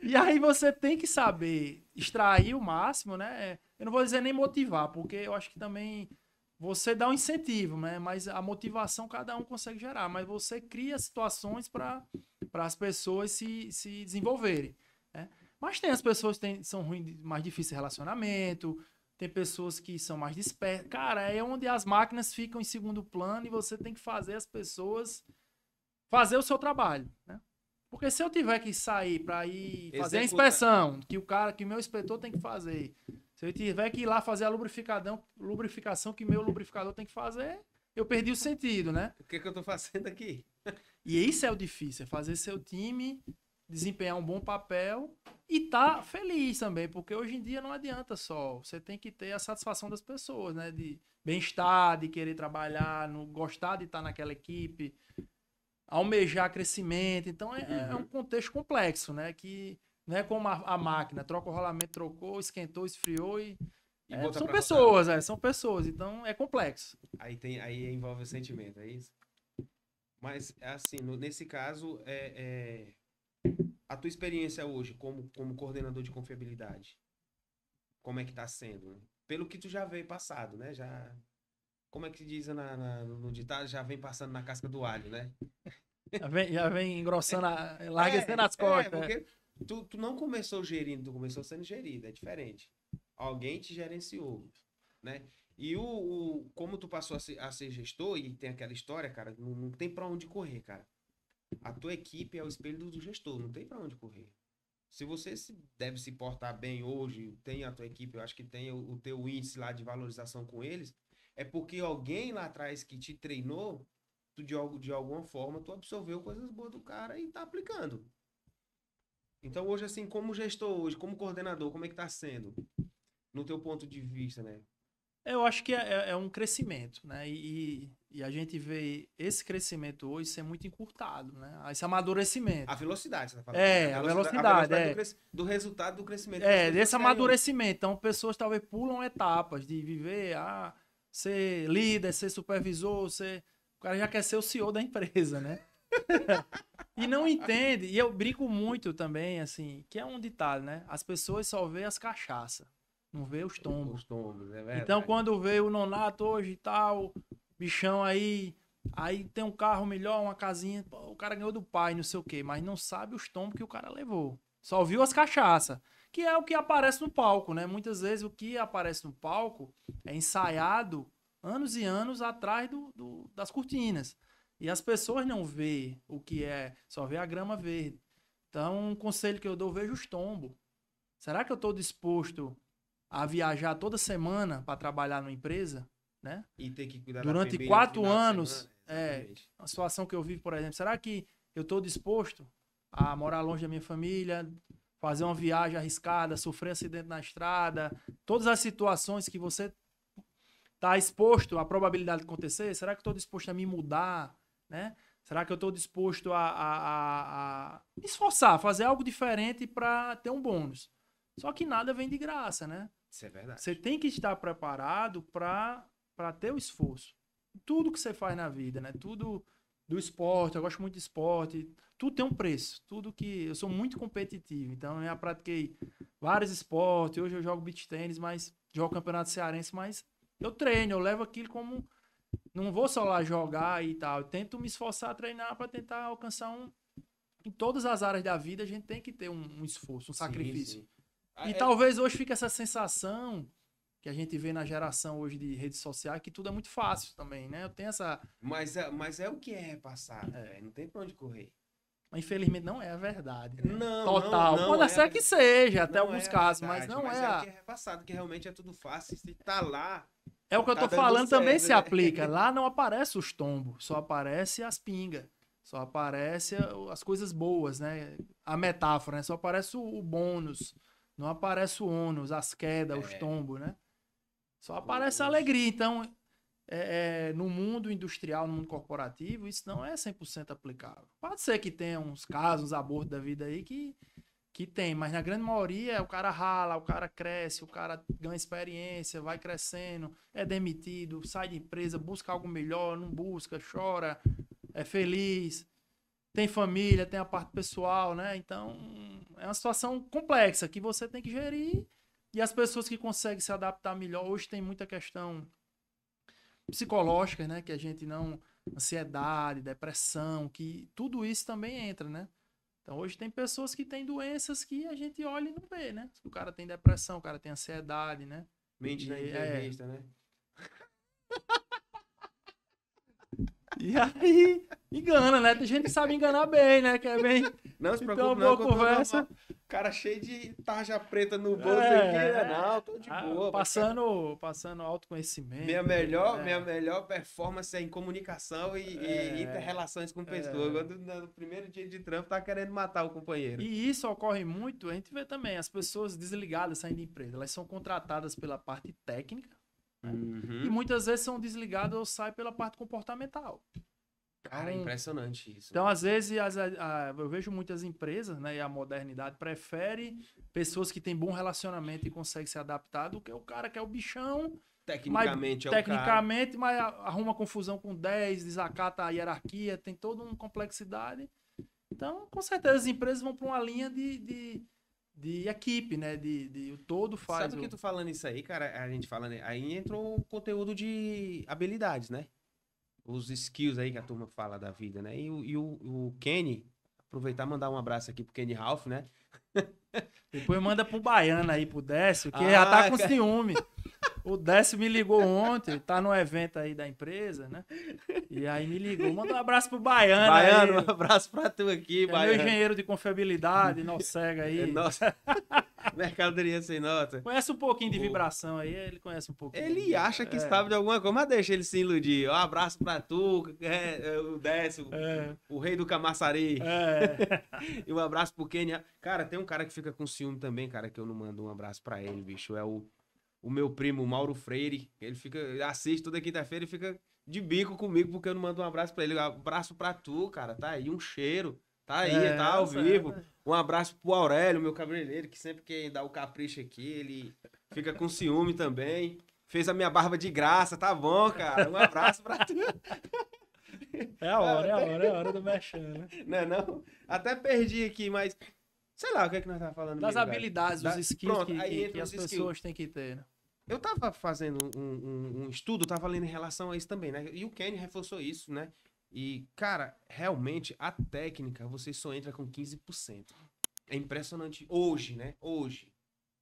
E aí você tem que saber extrair o máximo, né? Eu não vou dizer nem motivar, porque eu acho que também você dá um incentivo, né? Mas a motivação cada um consegue gerar, mas você cria situações para as pessoas se desenvolverem, né? Mas tem as pessoas que são ruins, mais difíceis de relacionamento, tem pessoas que são mais dispersas. Cara, é onde as máquinas ficam em segundo plano e você tem que fazer as pessoas fazer o seu trabalho, né? Porque se eu tiver que sair para ir fazer a inspeção, que o meu inspetor tem que fazer, se eu tiver que ir lá fazer a lubrificação que meu lubrificador tem que fazer, eu perdi o sentido, né? O que eu tô fazendo aqui? E isso é o difícil, é fazer seu time desempenhar um bom papel e tá feliz também, porque hoje em dia não adianta só, você tem que ter a satisfação das pessoas, né, de bem-estar, de querer trabalhar, gostar de estar naquela equipe, almejar crescimento. Então é um contexto complexo, né, que não é como a máquina, troca o rolamento, trocou, esquentou, esfriou e são pessoas, são pessoas, então é complexo. Aí envolve o sentimento, é isso? Mas, assim, nesse caso, a tua experiência hoje como coordenador de confiabilidade, como é que tá sendo? Pelo que tu já veio passado, né? Já, como é que diz no ditado? Já vem passando na casca do alho, né? Já vem engrossando, larguecendo as costas. Porque tu não começou gerindo, tu começou sendo gerido, é diferente. Alguém te gerenciou, né? E como tu passou a ser gestor, e tem aquela história, cara, não tem pra onde correr, cara. A tua equipe é o espelho do gestor, não tem pra onde correr. Se você deve se portar bem hoje, tem a tua equipe, eu acho que tem o teu índice lá de valorização com eles, é porque alguém lá atrás que te treinou, tu de alguma forma, tu absorveu coisas boas do cara e tá aplicando. Então hoje, assim, como gestor hoje, como coordenador, como é que tá sendo? No teu ponto de vista, né? Eu acho que é um crescimento, né? E a gente vê esse crescimento hoje ser muito encurtado, né? Esse amadurecimento. A velocidade, você tá falando. A velocidade do resultado do crescimento. Desse amadurecimento. Então, pessoas talvez pulam etapas de viver, ser líder, ser supervisor, o cara já quer ser o CEO da empresa, né? E não entende. E eu brinco muito também, assim, que é um ditado, né? As pessoas só vê as cachaças. Não vê os tombos. Os tombos, é verdade. Então, quando vê o Nonato hoje e tal, bichão aí tem um carro melhor, uma casinha, pô, o cara ganhou do pai, não sei o quê, mas não sabe os tombos que o cara levou. Só viu as cachaças, que é o que aparece no palco, né? Muitas vezes o que aparece no palco é ensaiado anos e anos atrás das cortinas. E as pessoas não vê o que é, só vê a grama verde. Então, um conselho que eu dou, veja os tombos. Será que eu estou disposto a viajar toda semana para trabalhar numa empresa, né? E ter que cuidar durante da 4 anos, semana, a situação que eu vivo, por exemplo, será que eu estou disposto a morar longe da minha família, fazer uma viagem arriscada, sofrer acidente na estrada, todas as situações que você está exposto à probabilidade de acontecer, será que eu estou disposto a me mudar, né? Será que eu estou disposto a me esforçar, fazer algo diferente para ter um bônus? Só que nada vem de graça, né? Isso é verdade. Você tem que estar preparado para ter o esforço. Tudo que você faz na vida, né? Tudo do esporte, eu gosto muito de esporte, tudo tem um preço. Eu sou muito competitivo, então eu já pratiquei vários esportes, hoje eu jogo beach tênis, mas jogo campeonato cearense, mas eu treino, eu levo aquilo como... Não vou só lá jogar e tal, eu tento me esforçar a treinar para tentar alcançar Em todas as áreas da vida a gente tem que ter um esforço, um sacrifício. Sim. E talvez hoje fique essa sensação que a gente vê na geração hoje de redes sociais, que tudo é muito fácil também, né? Eu tenho essa... Mas é o que é passado, não tem pra onde correr. Mas infelizmente não é a verdade, né? Não, total. Não, pode ser que seja, até alguns casos, verdade, mas não mas é. O que é passado, que realmente é tudo fácil. Se tá lá, É o que eu tô dando falando, também certo, se né? aplica. Lá não aparece os tombos, só aparece as pingas. Só aparece as coisas boas, né? A metáfora, né? Só aparece o bônus. Não aparece o ônus, as quedas, os É, tombos, né? Só aparece a hoje. alegria. Então, no mundo industrial, no mundo corporativo, isso não é 100% aplicável. Pode ser que tenha uns casos, uns abortos da vida aí que tem, mas na grande maioria o cara rala, o cara cresce, o cara ganha experiência, vai crescendo, é demitido, sai de empresa, busca algo melhor, não busca, chora, é feliz, tem família, tem a parte pessoal, né? Então, é uma situação complexa que você tem que gerir e as pessoas que conseguem se adaptar melhor, hoje tem muita questão psicológica, né? Que a gente não... Ansiedade, depressão, que tudo isso também entra, né? Então hoje tem pessoas que têm doenças que a gente olha e não vê, né? O cara tem depressão, o cara tem ansiedade, né? Mente na E, entrevista, né? e aí engana, né? Tem gente que sabe enganar bem, né? Que é bem. Não se Então, preocupe, não, boa que eu tô conversa. normal. Cara cheio de tarja preta no bolso aqui, né? Não, tô de boa. Passando Minha autoconhecimento. melhor, minha melhor performance é em comunicação e inter-relações com pessoas. Quando no primeiro dia de trampo tá querendo matar o companheiro. E isso ocorre muito, a gente vê também, as pessoas desligadas saindo de empresa, elas são contratadas pela parte técnica, né? E Uhum. muitas vezes são desligadas ou saem pela parte comportamental. Cara, é Então, impressionante isso. Então, às vezes, eu vejo muitas empresas, né, e a modernidade prefere pessoas que têm bom relacionamento e conseguem se adaptar do que o cara que é o bichão, mas Tecnicamente é o cara. tecnicamente, mas arruma confusão com 10, desacata a hierarquia, tem toda uma complexidade. Então, com certeza, as empresas vão para uma linha de equipe, né? O todo faz. Sabe o que tu falando isso aí, cara? A gente falando. Aí entrou o conteúdo de habilidades, né? Os skills aí que a turma fala da vida, né? E o Kenny, aproveitar e mandar um abraço aqui pro Kenny Ralph, né? Depois manda pro Baiano aí, pro Décio, que já tá Ah, com cara. ciúme. O Décio me ligou ontem, tá no evento aí da empresa, né? E aí me ligou, manda um abraço pro Baiano Baiano, um aí. abraço pra tu aqui, É meu Baiano. engenheiro de confiabilidade, Nossega É, aí. nossa, mercadoria sem nota. Conhece um pouquinho de O- vibração aí, ele conhece um pouquinho. Ele acha que sabe de alguma coisa, mas deixa ele se iludir. Um abraço pra tu, o Décio, É, o rei do Camaçari. é. E um abraço pro Kenny. Cara, tem um cara que fica com ciúme também, cara, que eu não mando um abraço pra ele, bicho. É o meu primo, Mauro Freire. Ele assiste toda quinta-feira e fica de bico comigo porque eu não mando um abraço pra ele. Um abraço pra tu, cara. Tá aí, um cheiro. Tá aí, tá ao vivo. Um abraço pro Aurélio, meu cabeleireiro, que sempre que dá o capricho aqui, ele fica com ciúme também. Fez a minha barba de graça, tá bom, cara? Um abraço pra tu. É a hora, é a hora, é a hora do mexendo, né? Não é não? Até perdi aqui, mas sei lá o que é que nós tava falando Das mesmo, velho. habilidades, dos skills Pronto, aí que entra as os skills. pessoas têm que ter, né? Eu tava fazendo um estudo, tava lendo em relação a isso também, né? E o Kenny reforçou isso, né? E, cara, realmente, a técnica, você só entra com 15%. É impressionante. Hoje, né? Hoje.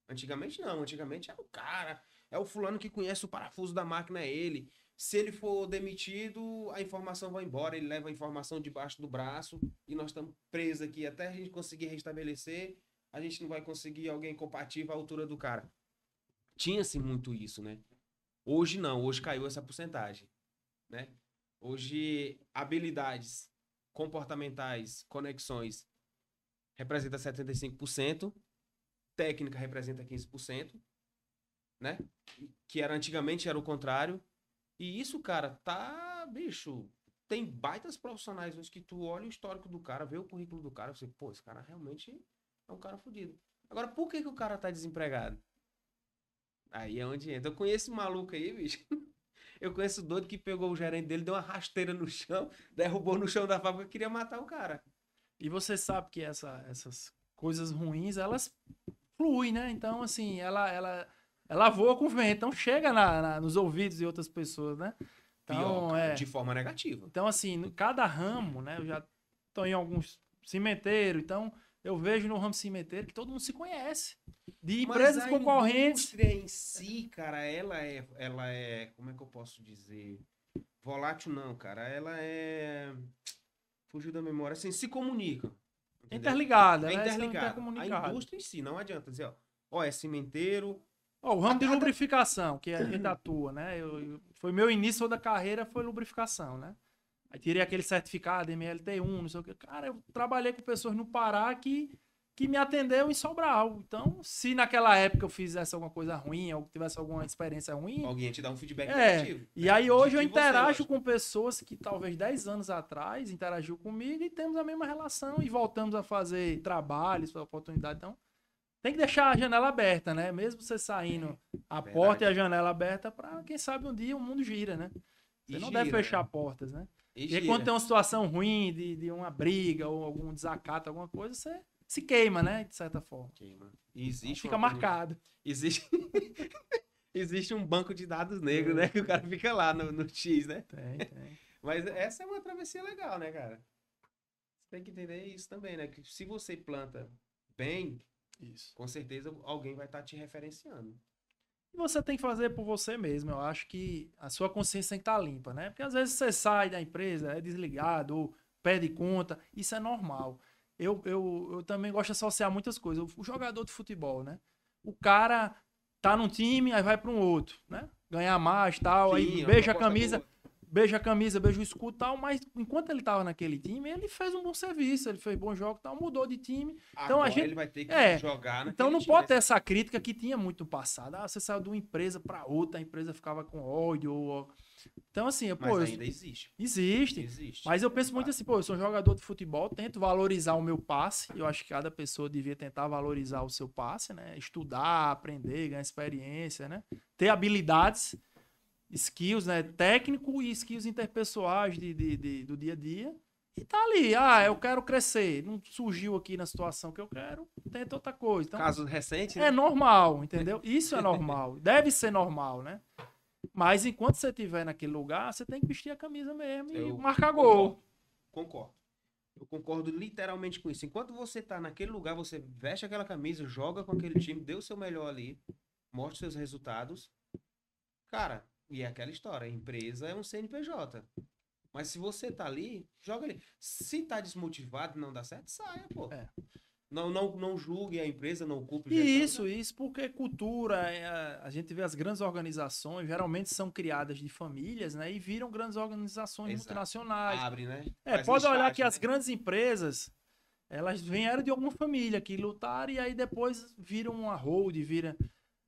Antigamente não. Antigamente é o cara. É o fulano que conhece o parafuso da máquina, é ele. Se ele for demitido, a informação vai embora. Ele leva a informação debaixo do braço e nós estamos presos aqui. Até a gente conseguir restabelecer, a gente não vai conseguir alguém compatível à altura do cara. Tinha-se muito isso, né? Hoje não, hoje caiu essa porcentagem, né? Hoje, habilidades comportamentais, conexões, representa 75%, técnica representa 15%, né? Que antigamente era o contrário. E isso, cara, tá, bicho, tem baitas profissionais hoje que tu olha o histórico do cara, vê o currículo do cara, você, pô, esse cara realmente é um cara fodido. Agora, por que o cara tá desempregado? Aí é onde entra. Eu conheço um maluco aí, bicho. Eu conheço o doido que pegou o gerente dele, deu uma rasteira no chão, derrubou no chão da fábrica e queria matar o cara. E você sabe que essas coisas ruins, elas fluem, né? Então, assim, ela voa com o vento, então chega nos ouvidos de outras pessoas, né? Pior, Então, cara, de forma negativa. Então, assim, cada ramo, né? Eu já estou em alguns cimenteiros, então eu vejo no ramo cimenteiro que todo mundo se conhece. De empresas concorrentes. A indústria em si, cara, ela é, como é que eu posso dizer? Volátil não, cara, ela é, fugiu da memória, assim, se comunica. Entendeu? Interligada, É né? Estão interligada. A intercomunicadas. indústria em si, não adianta dizer, ó, é cimenteiro, Ó, o ramo de lubrificação, que a gente atua, né? Foi meu início da carreira, foi lubrificação, né? Aí tirei aquele certificado MLT1, não sei o que. Cara, eu trabalhei com pessoas no Pará que me atendeu em Sobral. Então, se naquela época eu fizesse alguma coisa ruim, ou tivesse alguma experiência ruim... Alguém te dá um feedback negativo. E aí hoje eu De você, interajo lógico. com pessoas que talvez 10 anos atrás interagiu comigo e temos a mesma relação e voltamos a fazer trabalhos, oportunidade. Então, tem que deixar a janela aberta, né? Mesmo você saindo a Verdade. porta e a janela aberta para quem sabe um dia o mundo gira, né? Você E não gira, deve fechar né? portas, né? E E aí, gira. quando tem uma situação ruim, de uma briga ou algum desacato, alguma coisa, você se queima, né? De certa forma. Queima. E existe Fica uma coisa- marcado. Existe... existe um banco de dados negro, né? Que o cara fica lá no X, né? Tem. Mas essa é uma travessia legal, né, cara? Você tem que entender isso também, né? Que se você planta bem, Isso. com certeza alguém vai estar te referenciando. E você tem que fazer por você mesmo. Eu acho que a sua consciência tem que estar limpa, né? Porque às vezes você sai da empresa, é desligado, ou pede conta. Isso é normal. Eu também gosto de associar muitas coisas. O jogador de futebol, né? O cara tá num time, aí vai para um outro, né? Ganhar mais, tal, aí Sim, uma beija a proposta camisa, boa. beija a camisa, beija o escudo, tal, mas enquanto ele tava naquele time, ele fez um bom serviço, ele fez bom jogo, tal, mudou de time. Então Agora a gente ele vai ter que é, jogar naquele então não time, pode ter né? essa crítica que tinha muito no passado. Ah, você saiu de uma empresa para outra, a empresa ficava com ódio. Então, assim, Mas pô, ainda existe. existe. Existe. Mas eu penso muito assim, pô, eu sou um jogador de futebol, tento valorizar o meu passe. Eu acho que cada pessoa devia tentar valorizar o seu passe, né? Estudar, aprender, ganhar experiência, né? Ter habilidades, skills, né? Técnico e skills interpessoais do dia a dia. E tá ali, eu quero crescer. Não surgiu aqui na situação que eu quero, tenta outra coisa. Então, Caso recente, é né? normal, entendeu? Isso é normal. Deve ser normal, né? Mas enquanto você estiver naquele lugar, você tem que vestir a camisa mesmo e Eu marcar gol. Concordo. Eu concordo literalmente com isso. Enquanto você tá naquele lugar, você veste aquela camisa, joga com aquele time, dê o seu melhor ali, mostre seus resultados. Cara, e é aquela história, a empresa é um CNPJ. Mas se você tá ali, joga ali. Se tá desmotivado e não dá certo, saia, pô. É. Não julgue a empresa, não culpe o E gestor. isso, porque cultura, a gente vê as grandes organizações, geralmente são criadas de famílias, né? E viram grandes organizações Exato. multinacionais. Abre, né? Faz Pode olhar listagem, que as né? grandes empresas, elas vieram de alguma família que lutaram e aí depois viram uma hold, vira.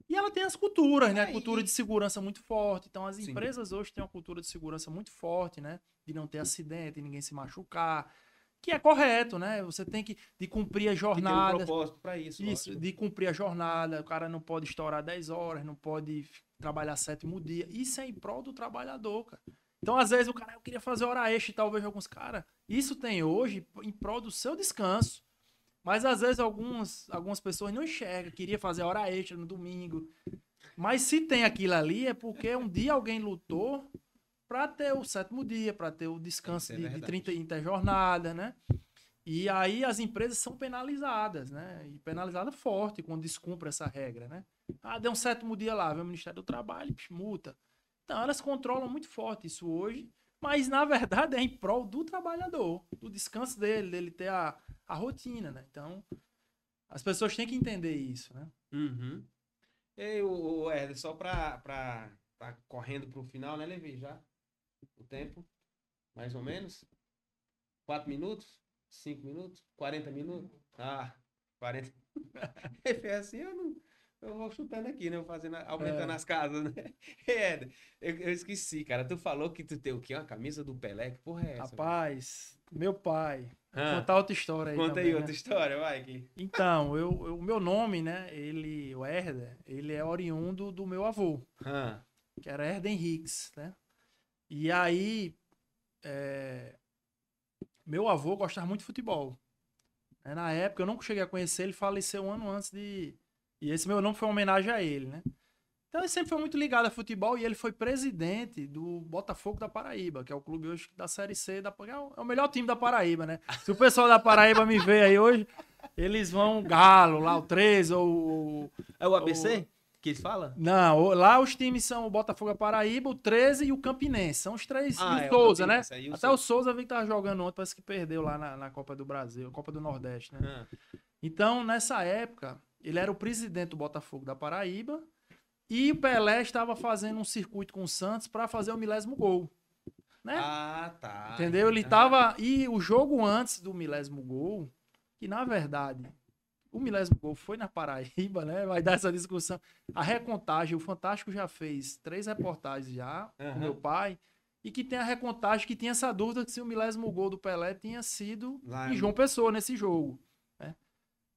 E ela tem as culturas, né? É, Cultura de segurança muito forte. Então, as Sim. empresas hoje têm uma cultura de segurança muito forte, né? De não ter acidente, ninguém se machucar. Que é correto, né? Você tem que de cumprir a Que tem um jornada. propósito pra isso. Isso, lógico. de cumprir a jornada. O cara não pode estourar 10 horas, não pode trabalhar 7º dia. Isso é em prol do trabalhador, cara. Então, às vezes, o cara, eu queria fazer hora extra e talvez alguns caras. Isso tem hoje em prol do seu descanso. Mas às vezes algumas pessoas não enxergam, queria fazer hora extra no domingo. Mas se tem aquilo ali, é porque um dia alguém lutou para ter o 7º dia, para ter o descanso Isso é de verdade. 30 interjornada, né? E aí as empresas são penalizadas, né? E penalizada forte quando descumpre essa regra, né? Deu um 7º dia lá, vem o Ministério do Trabalho, multa. Então elas controlam muito forte isso hoje, mas na verdade é em prol do trabalhador, do descanso dele ter a rotina, né? Então as pessoas têm que entender isso, né? Uhum. E o Herder, só pra tá correndo pro final, né, Levi? Já? O tempo? Mais ou menos? 4 minutos? 5 minutos? 40 minutos? 40. É assim, eu vou chutando aqui, né? Vou fazendo, aumentando as casas, né? Herder, eu esqueci, cara. Tu falou que tu tem o quê? Uma camisa do Pelé? Que porra é essa? Rapaz, meu pai. Vou Ah, contar outra história aí conta também, aí outra né? história, vai. Que... Então, o meu nome, né? O Herder, ele é oriundo do meu avô, que era Herder Henriques, né? E aí, meu avô gostava muito de futebol. Na época, eu não cheguei a conhecer, ele faleceu um ano antes de... E esse meu nome foi uma homenagem a ele, né? Então ele sempre foi muito ligado a futebol e ele foi presidente do Botafogo da Paraíba, que é o clube hoje da Série C, é o melhor time da Paraíba, né? Se o pessoal da Paraíba me vê aí hoje, eles vão Galo, lá o 13 ou... É o ABC que eles falam? Não, lá os times são o Botafogo da Paraíba, o 13 e o Campinense. São os três. E o Souza, né? Até o Souza veio que tava jogando ontem, parece que perdeu lá na Copa do Brasil, Copa do Nordeste, né? Então, nessa época, ele era o presidente do Botafogo da Paraíba E o Pelé estava fazendo um circuito com o Santos para fazer o 1000º gol. Né? Ah, tá. Entendeu? Ele tava. E o jogo antes do 1000º gol, que na verdade, o 1000º gol foi na Paraíba, né? Vai dar essa discussão. A recontagem, o Fantástico já fez 3 reportagens já com meu pai. E que tem a recontagem que tinha essa dúvida se o 1000º gol do Pelé tinha sido em João Pessoa, nesse jogo. Né?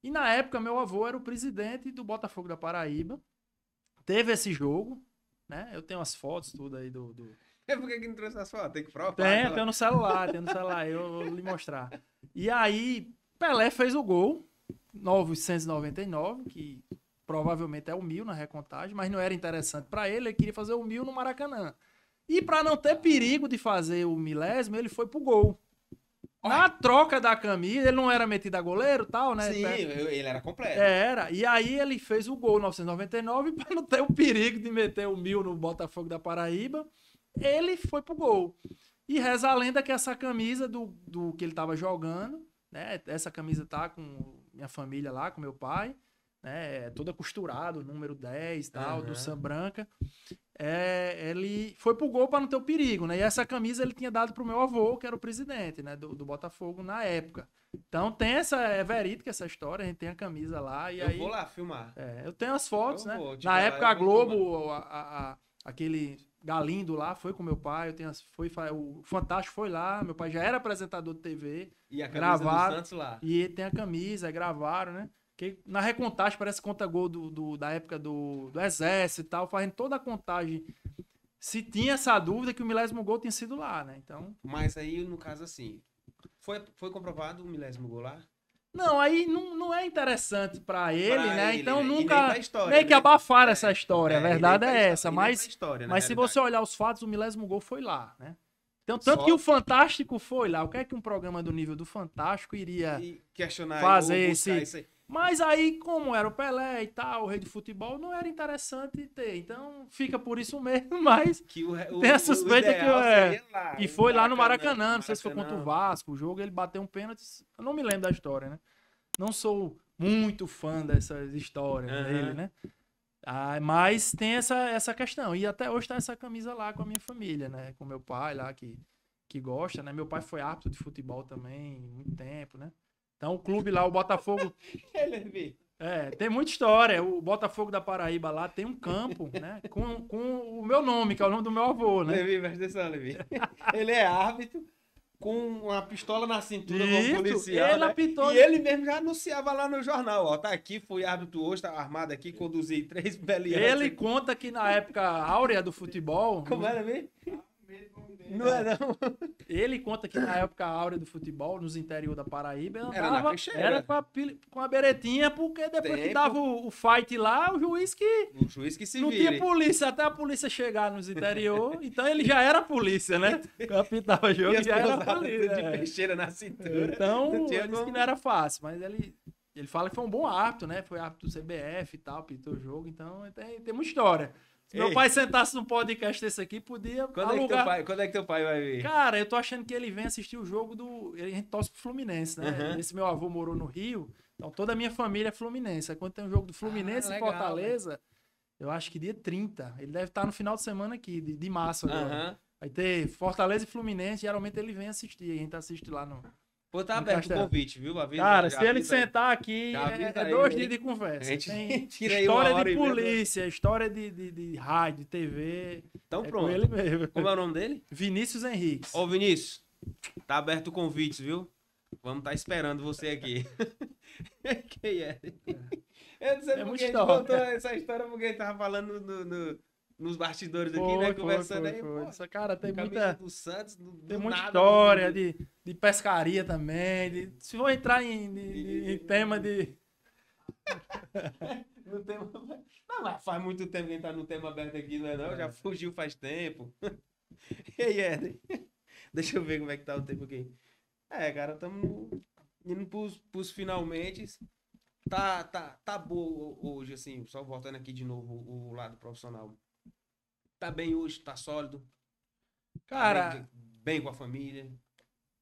E na época, meu avô era o presidente do Botafogo da Paraíba. Teve esse jogo, né? Eu tenho as fotos, tudo aí do... Por que não trouxe as fotos? Tem que provar. Tenho no celular, eu vou lhe mostrar. E aí, Pelé fez o gol, 999, que provavelmente é o 1000 na recontagem, mas não era interessante para ele, ele queria fazer o 1000 no Maracanã. E para não ter perigo de fazer o 1000º, ele foi pro gol. Na troca da camisa, ele não era metido a goleiro e tal, né? Sim, ele era completo. Era. E aí ele fez o gol 999 para não ter o perigo de meter o 1000 no Botafogo da Paraíba. Ele foi pro gol. E reza a lenda que essa camisa do que ele tava jogando, né? Essa camisa tá com minha família lá, com meu pai, né? Toda costurada, número 10 e tal, do Sam Branca. Ele foi pro gol para não ter o perigo, né? E essa camisa ele tinha dado pro meu avô, que era o presidente, né? Do Botafogo na época. Então tem é verídica essa história, a gente tem a camisa lá. E eu vou lá filmar. Eu tenho as fotos, né? Na época a Globo, aquele Galindo lá foi com meu pai, o Fantástico foi lá, meu pai já era apresentador de TV. E a camisa gravaram, do Santos lá. E tem a camisa, gravaram, né? Que na recontagem parece conta-gol da época do Exército e tal, fazendo toda a contagem. Se tinha essa dúvida que o 1000º gol tinha sido lá, né? Então... Mas aí, no caso assim, foi comprovado o 1000º gol lá? Não, aí não é interessante pra ele, né? Então nunca... História, meio que abafaram essa história, a verdade é essa. Mas se você olhar os fatos, o 1000º gol foi lá, né? Então, tanto que o Fantástico foi lá. O que é que um programa do nível do Fantástico iria fazer isso aí? Mas aí, como era o Pelé e tal, o rei de futebol, não era interessante ter. Então, fica por isso mesmo, mas tem a suspeita que foi lá no Maracanã. Não sei se foi contra o Vasco, o jogo, ele bateu um pênalti. Eu não me lembro da história, né? Não sou muito fã dessas histórias dele, né? Mas tem essa questão. E até hoje tá essa camisa lá com a minha família, né? Com meu pai lá, que gosta, né? Meu pai foi árbitro de futebol também, muito tempo, né? Então o clube lá, o Botafogo... tem muita história. O Botafogo da Paraíba lá tem um campo, né? Com o meu nome, que é o nome do meu avô, né? Levi, presta atenção, Levi. Ele é árbitro com uma pistola na cintura como policial, ele né? apitou... E ele mesmo já anunciava lá no jornal, ó, tá aqui, fui árbitro hoje, tá armado aqui, conduzi 3 beliantes. Ele conta que na época áurea do futebol... Como era mesmo? Não é não. Ele conta que na época áurea do futebol, nos interior da Paraíba, era com a beretinha, porque depois que dava o fight lá, o juiz que se não vire. tinha polícia, até a polícia chegar nos interior, então ele já era polícia, né? Apitava jogo e já era polícia. De peixeira na cintura. Então, ele disse que não era fácil, mas ele fala que foi um bom árbitro, né? Foi árbitro do CBF e tal, pitou o jogo, então tem muita história. Se meu pai sentasse num podcast desse aqui, podia alugar. Quando é que teu pai vai vir? Cara, eu tô achando que ele vem assistir o jogo a gente torce pro Fluminense, né? Esse meu avô morou no Rio, então toda a minha família é Fluminense. Aí quando tem um jogo do Fluminense em Fortaleza, né? Eu acho que dia 30. Ele deve estar no final de semana aqui, de março agora. Vai ter Fortaleza e Fluminense, geralmente ele vem assistir. A gente assiste lá no... Pô, tá aberto o convite, viu? Cara, se ele sentar aqui, é 2 dias de conversa. A gente tem tira aí história uma hora de polícia, história de rádio, de TV. Então pronto. Com ele mesmo. Como é o nome dele? Vinícius Henriques. Ô, Vinícius, tá aberto o convite, viu? Vamos estar esperando você aqui. Quem é? Eu não sei porque a gente contou essa história, porque a gente tava falando nos bastidores aqui, né? Conversando aí. Pô, essa cara tem do Santos, tem muita história de pescaria também. Se for entrar em tema de... no tema... Não, mas faz muito tempo que a gente tá no tema aberto aqui, não é não? Já fugiu faz tempo. E aí, Éder? Deixa eu ver como é que tá o tempo aqui. Cara, estamos indo pros finalmente. Tá boa hoje, assim, só voltando aqui de novo o lado profissional. Tá bem hoje, tá sólido. Cara, bem com a família.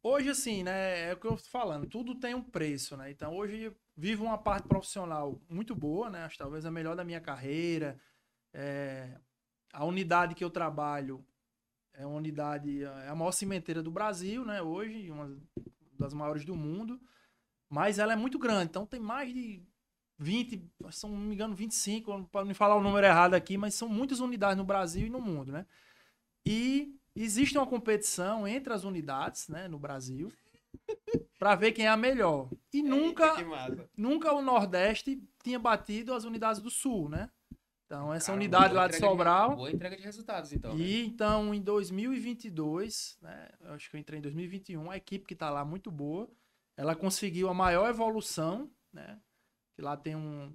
Hoje, assim, né, é o que eu tô falando, tudo tem um preço, né? Então, hoje eu vivo uma parte profissional muito boa, né? Acho que talvez a melhor da minha carreira. A unidade que eu trabalho é uma unidade, é a maior cimenteira do Brasil, né? Hoje, uma das maiores do mundo. Mas ela é muito grande, então tem mais de 20, se não me engano, 25, para não falar o número errado aqui, mas são muitas unidades no Brasil e no mundo, né? E existe uma competição entre as unidades, né, no Brasil, para ver quem é a melhor. E nunca o Nordeste tinha batido as unidades do Sul, né? Então, essa unidade lá de Sobral... Boa entrega de resultados, então. E, né? Então, em 2022, né, eu acho que eu entrei em 2021, a equipe que está lá muito boa, ela conseguiu a maior evolução, né? Que lá tem um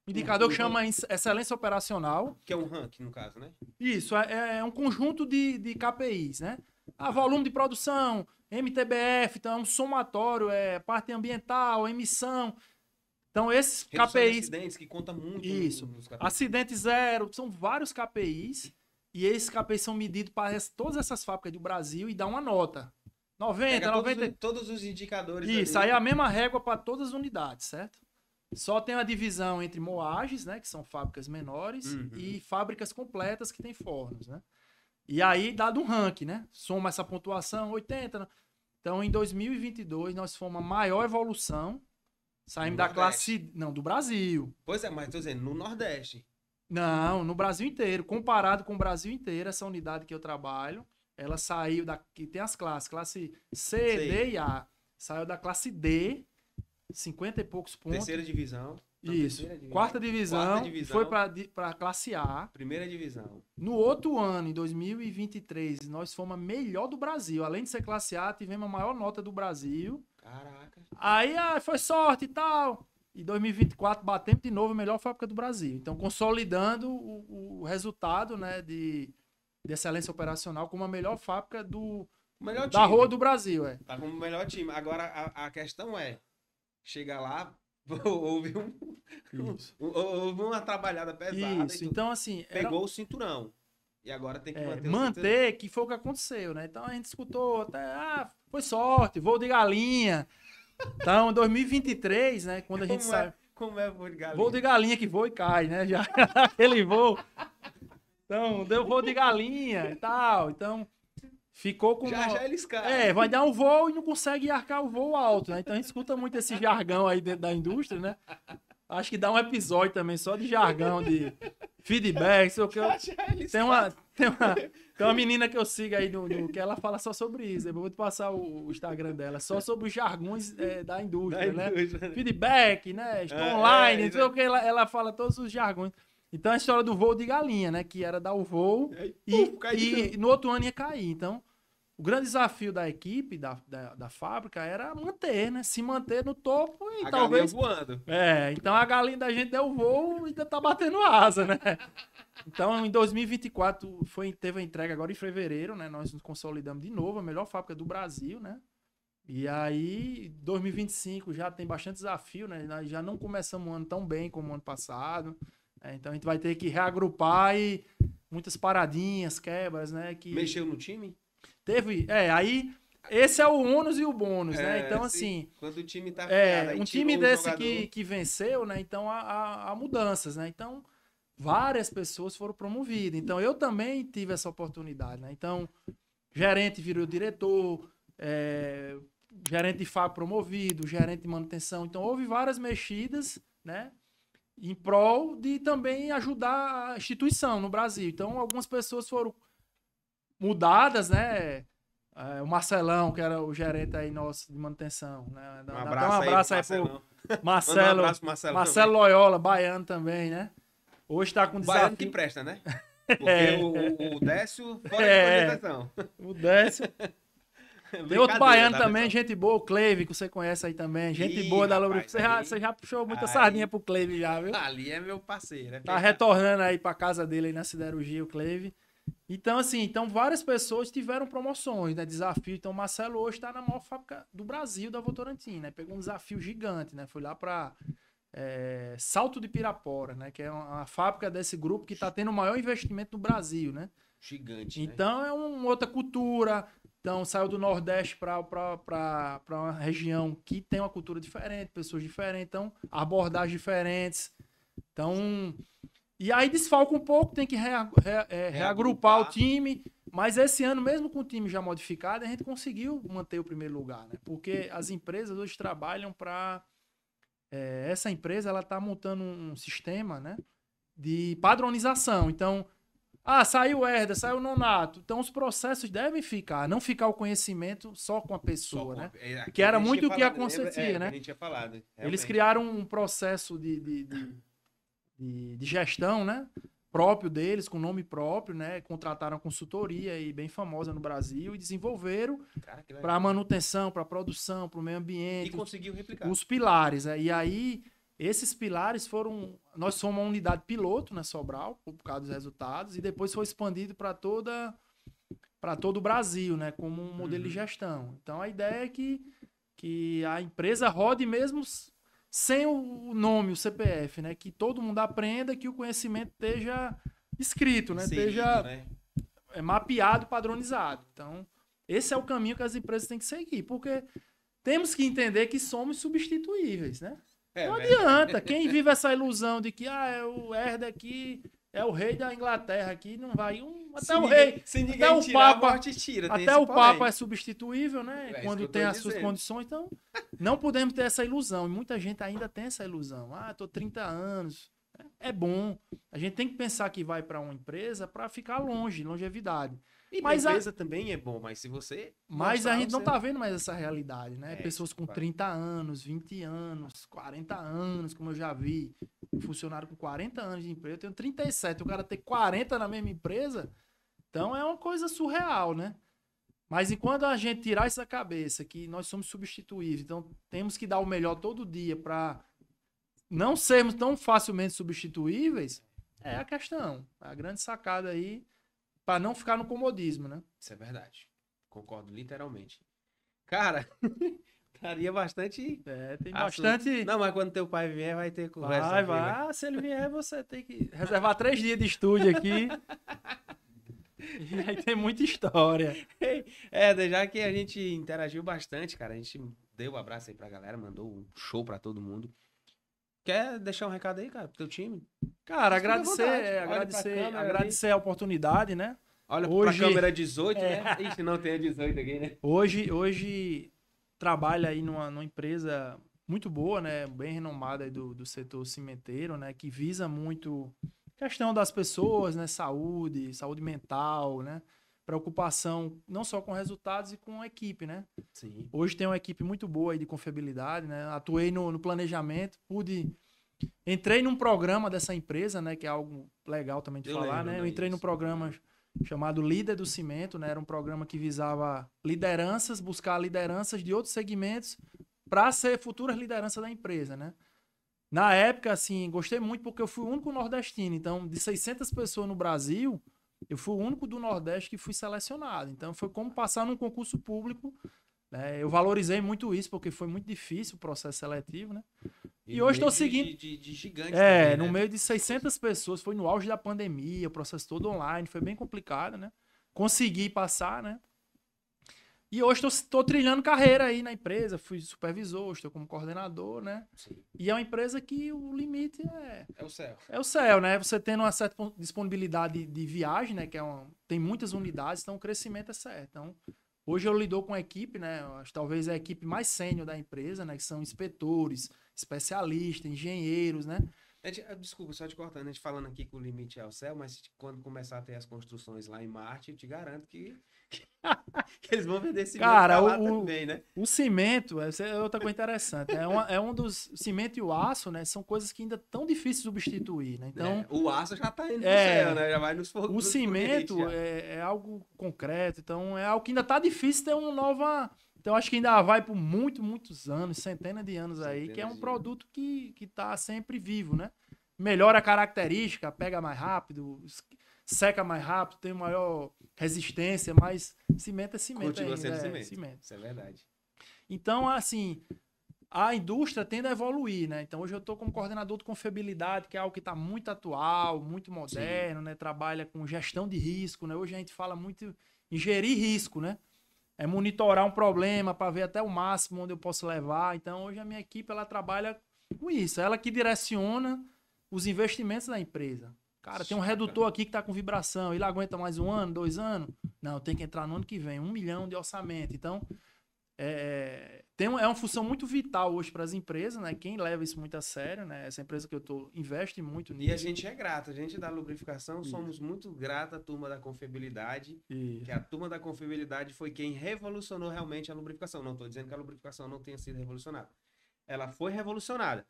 indicador que chama excelência operacional. Que é um ranking, no caso, né? Isso, é um conjunto de KPIs, né? Volume de produção, MTBF, então é um somatório, parte ambiental, emissão. Então esses Redução KPIs... de acidentes, que conta muito. Isso, acidente zero, são vários KPIs, e esses KPIs são medidos para todas essas fábricas do Brasil e dá uma nota. 90, 90... Todos os indicadores. Isso, aí é a mesma régua para todas as unidades, certo? Só tem a divisão entre moagens, né, que são fábricas menores, e fábricas completas que tem fornos, né? E aí, dado um ranking, né? Soma essa pontuação, 80. Então, em 2022, nós fomos a maior evolução. Saímos da classe... Não, do Brasil. Pois é, mas tô dizendo, no Nordeste. Não, no Brasil inteiro. Comparado com o Brasil inteiro, essa unidade que eu trabalho, ela saiu da... que tem as classes, classe C, D e A. Saiu da classe D, 50 e poucos pontos. Terceira divisão. Isso. Quarta divisão. Foi para classe A. Primeira divisão. No outro ano, em 2023, nós fomos a melhor do Brasil. Além de ser classe A, tivemos a maior nota do Brasil. Caraca. Aí foi sorte e tal. Em 2024, batemos de novo a melhor fábrica do Brasil. Então, consolidando o resultado, né, de excelência operacional como a melhor fábrica da rua do Brasil. Tá como o melhor time. Agora, a questão é, chega lá, houve uma trabalhada pesada. Isso, então assim... Pegou o cinturão. E agora tem que manter o cinturão. Que foi o que aconteceu, né? Então a gente escutou até, foi sorte, voo de galinha. Então, em 2023, né, quando a gente sai... Como é voo de galinha? Voo de galinha que voa e cai, né? Já aquele voo. Então, deu voo de galinha e tal. Então, ficou com... Já eles caem. Vai dar um voo e não consegue arcar o voo alto, né? Então, a gente escuta muito esse jargão aí dentro da indústria, né? Acho que dá um episódio também só de jargão, de feedback, sei o que. Tem uma menina que eu sigo aí que ela fala só sobre isso. Eu vou te passar o Instagram dela, só sobre os jargões da indústria, né? Feedback, né? Estou online, não sei o que. Ela fala todos os jargões. Então, a história do voo de galinha, né? Que era dar o voo e no outro ano ia cair. Então, o grande desafio da equipe, da fábrica, era manter, né? Se manter no topo e a talvez... galinha voando. Então a galinha da gente deu o voo e ainda tá batendo asa, né? Então, em 2024, teve a entrega agora em fevereiro, né? Nós nos consolidamos de novo, a melhor fábrica do Brasil, né? E aí, 2025 já tem bastante desafio, né? Nós já não começamos o ano tão bem como o ano passado. Então, a gente vai ter que reagrupar e muitas paradinhas, quebras, né? Mexeu no time? Teve, aí esse é o ônus e o bônus, né? Então, assim... Quando o time tá fiado, um time desse que venceu, né? Então, há mudanças, né? Então, várias pessoas foram promovidas. Então, eu também tive essa oportunidade, né? Então, gerente virou diretor, gerente de fábrica promovido, gerente de manutenção. Então, houve várias mexidas, né? Em prol de também ajudar a instituição no Brasil. Então, algumas pessoas foram mudadas, né? O Marcelão, que era o gerente aí nosso de manutenção, né? Um abraço aí pro Marcelo. Marcelo Loyola, baiano também, né? Hoje tá com desafio. Baiano que presta, né? Porque o Décio fora de cogitação. O Décio. Tem outro baiano também, gente boa, o Cleve, que você conhece aí também. Gente boa da Lubrificante. Você já puxou muita sardinha pro Cleve já, viu? Ali é meu parceiro. Tá retornando aí pra casa dele aí na siderurgia, o Cleve. Então, assim, várias pessoas tiveram promoções, né? Desafio. Então, o Marcelo hoje está na maior fábrica do Brasil, da Votorantim, né? Pegou um desafio gigante, né? Foi lá para Salto de Pirapora, né? Que é uma fábrica desse grupo que está tendo o maior investimento no Brasil, né? Gigante, então, né? É uma outra cultura. Então, saiu do Nordeste para uma região que tem uma cultura diferente, pessoas diferentes. Então, abordagens diferentes. Então... E aí desfalca um pouco, tem que reagrupar o time. Mas esse ano, mesmo com o time já modificado, a gente conseguiu manter o primeiro lugar, né? Porque as empresas hoje trabalham para... essa empresa, ela está montando um sistema, né, de padronização. Então, saiu o Herder, saiu o Nonato. Então, os processos devem ficar, não ficar o conhecimento só com a pessoa, né? Que era muito o que acontecia, né? A gente tinha falado, realmente. Eles criaram um processo de gestão, né? Próprio deles, com nome próprio, né? Contrataram uma consultoria aí bem famosa no Brasil e desenvolveram para manutenção, para produção, para o meio ambiente. E conseguiu replicar. Os pilares, né? E aí, esses pilares foram... Nós somos uma unidade piloto na Sobral, por causa dos resultados, e depois foi expandido para todo o Brasil, né? Como um modelo de gestão. Então, a ideia é que a empresa rode mesmo sem o nome, o CPF, né? Que todo mundo aprenda, que o conhecimento esteja escrito, né? Inserido, esteja né? Mapeado, padronizado. Então, esse é o caminho que as empresas têm que seguir, porque temos que entender que somos substituíveis, né? Não adianta. Quem vive essa ilusão de que o Herder aqui é o rei da Inglaterra aqui, não vai Se ninguém tirar, a morte tira. Até o Papa é substituível, né? Quando tem as suas condições. Então, não podemos ter essa ilusão. E muita gente ainda tem essa ilusão. Tô 30 anos. É bom. A gente tem que pensar que vai para uma empresa para ficar longe, longevidade. E mas a empresa também é bom, mas se você... Mas a gente não tá vendo mais essa realidade, né? Pessoas com 30 anos, 20 anos, 40 anos, como eu já vi. Funcionário com 40 anos de empresa. Eu tenho 37, o cara ter 40 na mesma empresa... Então é uma coisa surreal, né? Mas enquanto a gente tirar isso da cabeça, que nós somos substituíveis, então temos que dar o melhor todo dia para não sermos tão facilmente substituíveis, é a questão. A grande sacada aí, para não ficar no comodismo, né? Isso é verdade. Concordo literalmente. Cara, daria bastante... tem bastante... Não, mas quando teu pai vier, vai ter conversa. Vai. Se ele vier, você tem que reservar 3 dias de estúdio aqui. E aí tem muita história. Já que a gente interagiu bastante, cara, a gente deu um abraço aí pra galera, mandou um show pra todo mundo. Quer deixar um recado aí, cara, pro teu time? Cara, agradecer a oportunidade, né? Olha pra câmera 18, né? Ixi, não tem a 18 aqui, né? Hoje trabalha aí numa empresa muito boa, né? Bem renomada aí do setor cimenteiro, né? Que visa muito... questão das pessoas, né? Saúde mental, né? Preocupação não só com resultados e com a equipe, né? Sim. Hoje tem uma equipe muito boa aí de confiabilidade, né? Atuei no planejamento, entrei num programa dessa empresa, né? Que é algo legal também de falar, né? Eu entrei num programa chamado Líder do Cimento, né? Era um programa que visava buscar lideranças de outros segmentos para ser futuras lideranças da empresa, né? Na época, assim, gostei muito porque eu fui o único nordestino. Então, de 600 pessoas no Brasil, eu fui o único do Nordeste que fui selecionado. Então, foi como passar num concurso público. Né? Eu valorizei muito isso porque foi muito difícil o processo seletivo, né? E hoje estou seguindo... De gigante também, no né? meio de 600 pessoas. Foi no auge da pandemia, o processo todo online. Foi bem complicado, né? Consegui passar, né? E hoje estou trilhando carreira aí na empresa, fui supervisor, estou como coordenador, né? Sim. E é uma empresa que o limite é o céu. É o céu, né? Você tendo uma certa disponibilidade de viagem, né? Tem muitas unidades, então o crescimento é certo. Então, hoje eu lido com a equipe, né? Talvez a equipe mais sênior da empresa, né? Que são inspetores, especialistas, engenheiros, né? Desculpa, só te cortando, a gente falando aqui que o limite é o céu, mas quando começar a ter as construções lá em Marte, eu te garanto que eles vão vender cimento pra lá também, né? O cimento, essa é outra coisa interessante. Cimento e o aço, né? São coisas que ainda tão difíceis de substituir, né? Então, o aço já tá indo pro céu, né? Já vai nos fogos. O cimento é algo concreto, então é algo que ainda tá difícil ter uma nova... Então, acho que ainda vai por muitos anos, centenas de anos aí, que é um produto que tá sempre vivo, né? Melhora a característica, pega mais rápido, seca mais rápido, tem maior resistência, mas cimento é cimento. Continua ainda, sendo cimento. Isso é verdade. Então, assim, a indústria tende a evoluir, né? Então, hoje eu estou como coordenador de confiabilidade, que é algo que está muito atual, muito moderno, né? Trabalha com gestão de risco, né? Hoje a gente fala muito em gerir risco, né? É monitorar um problema para ver até o máximo onde eu posso levar. Então, hoje a minha equipe, ela trabalha com isso. Ela que direciona os investimentos da empresa. Cara, tem um redutor aqui que tá com vibração. Ele aguenta mais 1 ano, 2 anos? Não, tem que entrar no ano que vem. 1 milhão de orçamento. Então, é uma função muito vital hoje para as empresas, né? Quem leva isso muito a sério, né? Essa empresa que eu tô investe muito nisso. E a gente é grato, a gente da lubrificação somos muito gratos à turma da confiabilidade, que a turma da confiabilidade foi quem revolucionou realmente a lubrificação. Não estou dizendo que a lubrificação não tenha sido revolucionada. Ela foi revolucionada.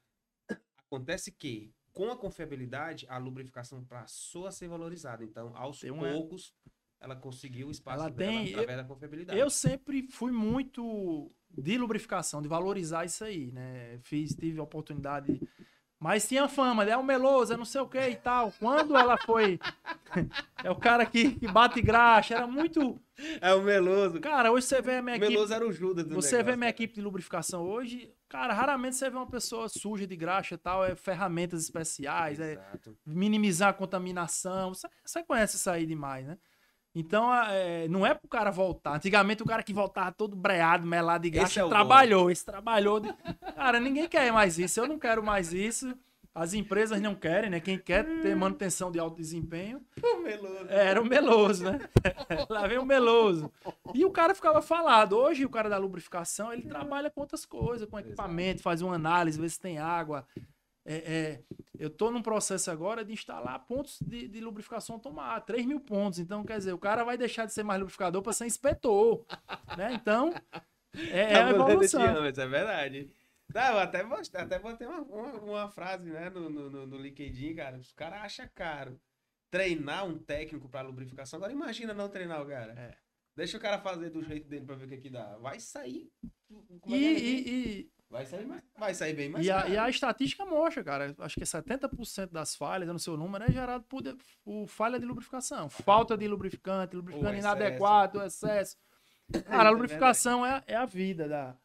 Acontece que, com a confiabilidade, a lubrificação passou a ser valorizada. Então, aos poucos, ela conseguiu o espaço dela através da confiabilidade. Eu sempre fui muito de lubrificação, de valorizar isso aí, né? Tive a oportunidade, mas tinha fama, é o meloso, é não sei o que e tal. Quando ela foi, é o cara que bate graxa, era muito... É o meloso. Cara, hoje você vê a minha equipe... O meloso era o Judas do Você vê minha equipe de lubrificação hoje, cara, raramente você vê uma pessoa suja de graxa e tal, ferramentas especiais, minimizar a contaminação, você conhece isso aí demais, né? Então, não é pro cara voltar. Antigamente, o cara que voltava todo breado, melado de graxa, trabalhou. Cara, ninguém quer mais isso. Eu não quero mais isso. As empresas não querem, né? Quem quer ter manutenção de alto desempenho... O meloso. Era o meloso, né? Lá vem o meloso. E o cara ficava falado. Hoje, o cara da lubrificação, ele trabalha com outras coisas, com equipamento, faz uma análise, vê se tem água... eu tô num processo agora de instalar pontos de lubrificação automática, 3.000 pontos. Então, quer dizer, o cara vai deixar de ser mais lubrificador para ser inspetor, né? Então, a evolução. Isso é verdade. Não, eu até botei uma frase, né, no LinkedIn, cara. Os caras acham caro treinar um técnico para lubrificação. Agora imagina não treinar o cara. Deixa o cara fazer do jeito dele para ver o que dá. Vai sair. Vai sair bem mais caro. E a estatística mostra, cara. Acho que 70% das falhas, no seu número, é gerado por falha de lubrificação. Falta de lubrificante inadequado, excesso. Cara, a lubrificação é a vida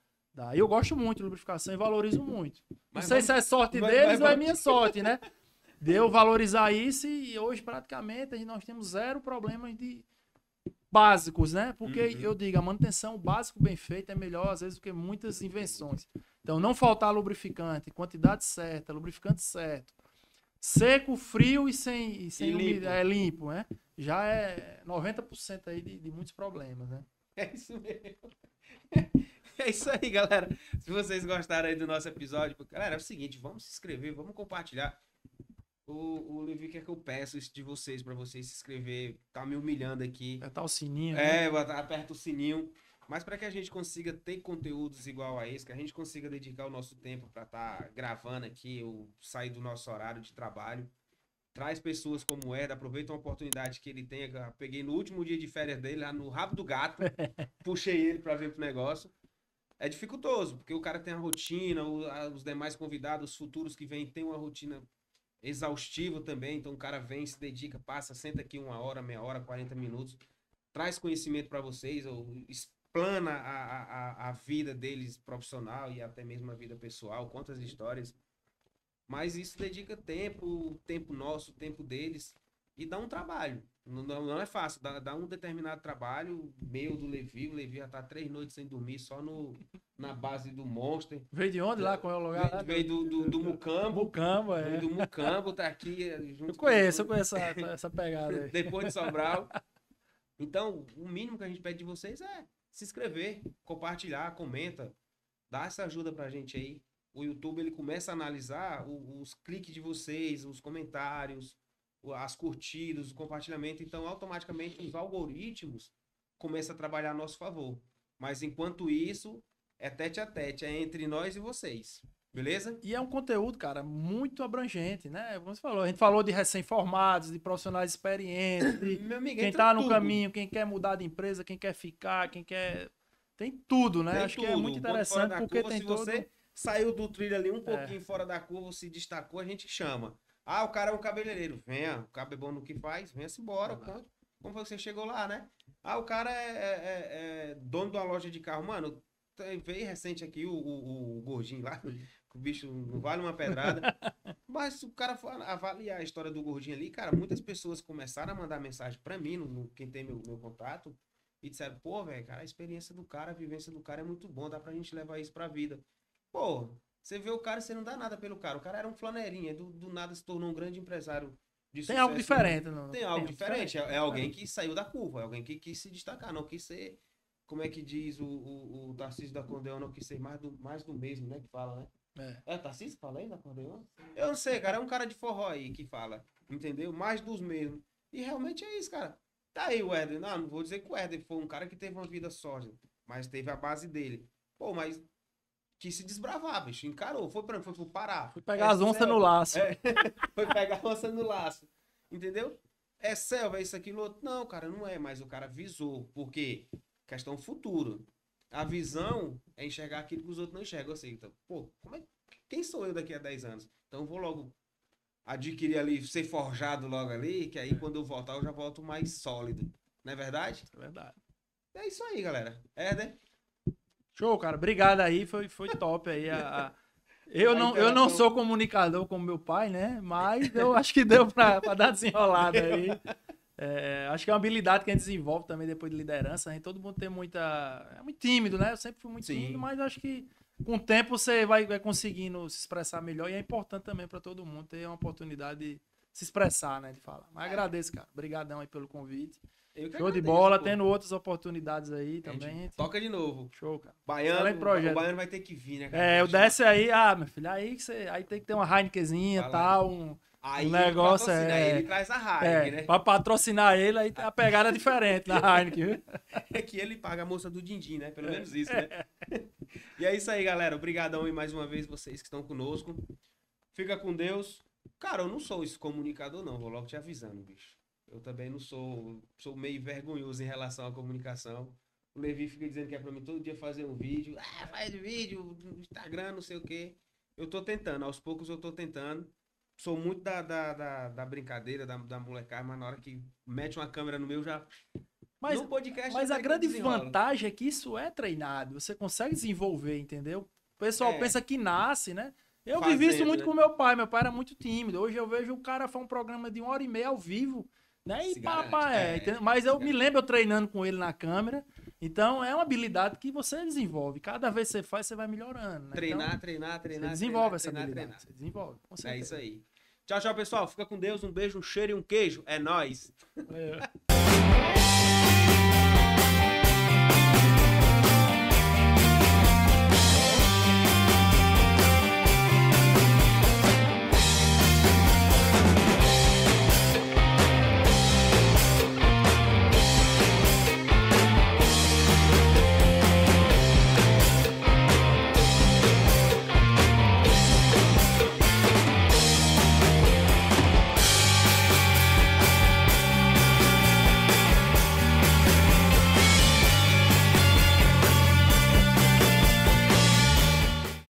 eu gosto muito de lubrificação e valorizo muito. Não sei se é sorte deles ou é minha sorte, né? De eu valorizar isso e hoje, praticamente, nós temos 0 problemas básicos, né? Porque eu digo, a manutenção básico bem feita é melhor, às vezes, do que muitas invenções. Então, não faltar lubrificante, quantidade certa, lubrificante certo, seco, frio e sem limpo, né? Já é 90% aí de muitos problemas, né? É isso mesmo. É isso aí, galera. Se vocês gostaram aí do nosso episódio, galera, é o seguinte, vamos se inscrever, vamos compartilhar. O Levi quer que eu peço isso de vocês, pra vocês se inscrever, tá me humilhando aqui. Apertar o sininho. Aperta o sininho. Mas para que a gente consiga ter conteúdos igual a esse, que a gente consiga dedicar o nosso tempo para estar gravando aqui, ou sair do nosso horário de trabalho, traz pessoas como o Herda, aproveita uma oportunidade que ele tem. Peguei no último dia de férias dele, lá no rabo do gato, puxei ele para ver pro negócio. É dificultoso, porque o cara tem a rotina, os demais convidados, os futuros que vêm, tem uma rotina exaustiva também. Então o cara vem, se dedica, passa, senta aqui 1 hora, meia hora, 40 minutos, traz conhecimento para vocês, ou explana a vida deles profissional e até mesmo a vida pessoal, quantas histórias. Mas isso dedica tempo, tempo nosso, tempo deles, e dá um trabalho. Não é fácil, dá um determinado trabalho, meu, do Levi. O Levi já tá 3 noites sem dormir, só na base do Monster. Veio de onde lá? Qual é o lugar? Veio do Mucambo. Mucambo, é. Veio do Mucambo, tá aqui junto. Eu conheço essa pegada aí. Depois de Sobral. Então, o mínimo que a gente pede de vocês é se inscrever, compartilhar, comenta, dá essa ajuda pra gente aí. O YouTube, ele começa a analisar os cliques de vocês, os comentários, as curtidas, o compartilhamento. Então, automaticamente, os algoritmos começam a trabalhar a nosso favor. Mas, enquanto isso, é tete a tete, é entre nós e vocês. Beleza? E é um conteúdo, cara, muito abrangente, né? Como você falou, a gente falou de recém-formados, de profissionais experientes, de quem tá no caminho, quem quer mudar de empresa, quem quer ficar, quem quer... Tem tudo, né? Acho que é muito interessante, porque tem todo... Se você saiu do trilho ali um pouquinho fora da curva, se destacou, a gente chama. Ah, o cara é um cabeleireiro. Venha, o cara é bom no que faz, venha-se embora. Como você chegou lá, né? Ah, o cara é dono de uma loja de carro. Mano, veio recente aqui o gordinho lá, o bicho não vale uma pedrada. Mas se o cara for avaliar a história do gordinho ali, cara, muitas pessoas começaram a mandar mensagem pra mim, quem tem meu contato, e disseram, pô, velho, cara, a experiência do cara, a vivência do cara é muito bom, dá pra gente levar isso pra vida. Pô, você vê o cara, você não dá nada pelo cara. O cara era um flaneirinha, do nada se tornou um grande empresário de Tem algo sucesso, diferente. Não? Tem algo diferente. É alguém que saiu da curva, é alguém que quis se destacar, não quis ser, como é que diz o Tarcísio da Acordeon, não quis ser mais do mesmo, né? Que fala, né? É Tarcísio? Falei da Acordeon? Eu não sei, cara. É um cara de forró aí que fala, entendeu? Mais dos mesmos. E realmente é isso, cara. Tá aí o Éder. Não vou dizer que o Éder foi um cara que teve uma vida sólida, mas teve a base dele. Pô, mas quis se desbravar, bicho. Encarou. Foi pra onde? Foi pro Pará. Fui pegar as onças no laço. Foi pegar a onça no laço. Entendeu? É selva, é isso, aquilo, outro. Não, cara, não é. Mas o cara visou. Porque questão futuro. A visão é enxergar aquilo que os outros não enxergam. Assim, então, pô, quem sou eu daqui a 10 anos? Então eu vou logo adquirir ali, ser forjado logo ali, que aí quando eu voltar eu já volto mais sólido. Não é verdade? É verdade. É isso aí, galera. É, né? Show, cara. Obrigado aí. Foi top aí. Eu não sou comunicador como meu pai, né? Mas eu acho que deu pra dar desenrolada aí. Acho que é uma habilidade que a gente desenvolve também depois de liderança. A gente, todo mundo tem muita... É muito tímido, né? Eu sempre fui muito tímido, mas acho que com o tempo você vai conseguindo se expressar melhor. E é importante também para todo mundo ter uma oportunidade de se expressar, né? De falar. Mas agradeço, cara. Obrigadão aí pelo convite. Show de bola, tendo outras oportunidades aí também. Toca de novo. Show, cara. Baiano, o Baiano vai ter que vir, né, cara? Eu desce aí, meu filho, aí tem que ter uma Heinekenzinha e tal, um negócio. Ele traz a Heineken, né? Pra patrocinar ele, aí a pegada é diferente na Heineken, viu? É que ele paga a moça do din-din, né? Pelo menos isso, né? E é isso aí, galera. Obrigadão e mais uma vez vocês que estão conosco. Fica com Deus. Cara, eu não sou esse comunicador, não. Vou logo te avisando, bicho. Eu também não sou meio vergonhoso em relação à comunicação. O Levi fica dizendo que é pra mim todo dia fazer um vídeo. Faz vídeo no Instagram, não sei o quê. Eu tô tentando, aos poucos eu tô tentando. Sou muito da brincadeira, da molecada, mas na hora que mete uma câmera no meu já... no podcast, mas a grande vantagem é que isso é treinado. Você consegue desenvolver, entendeu? O pessoal pensa que nasce, né? Eu vivi isso muito com meu pai. Meu pai era muito tímido. Hoje eu vejo o cara fazer um programa de 1h30 ao vivo. Né? E mas eu me lembro eu treinando com ele na câmera. Então é uma habilidade que você desenvolve. Cada vez que você faz, você vai melhorando. Né? Treinar. Você desenvolve essa habilidade. Você desenvolve, com certeza. É isso aí. Tchau, pessoal. Fica com Deus. Um beijo, um cheiro e um queijo. É nóis.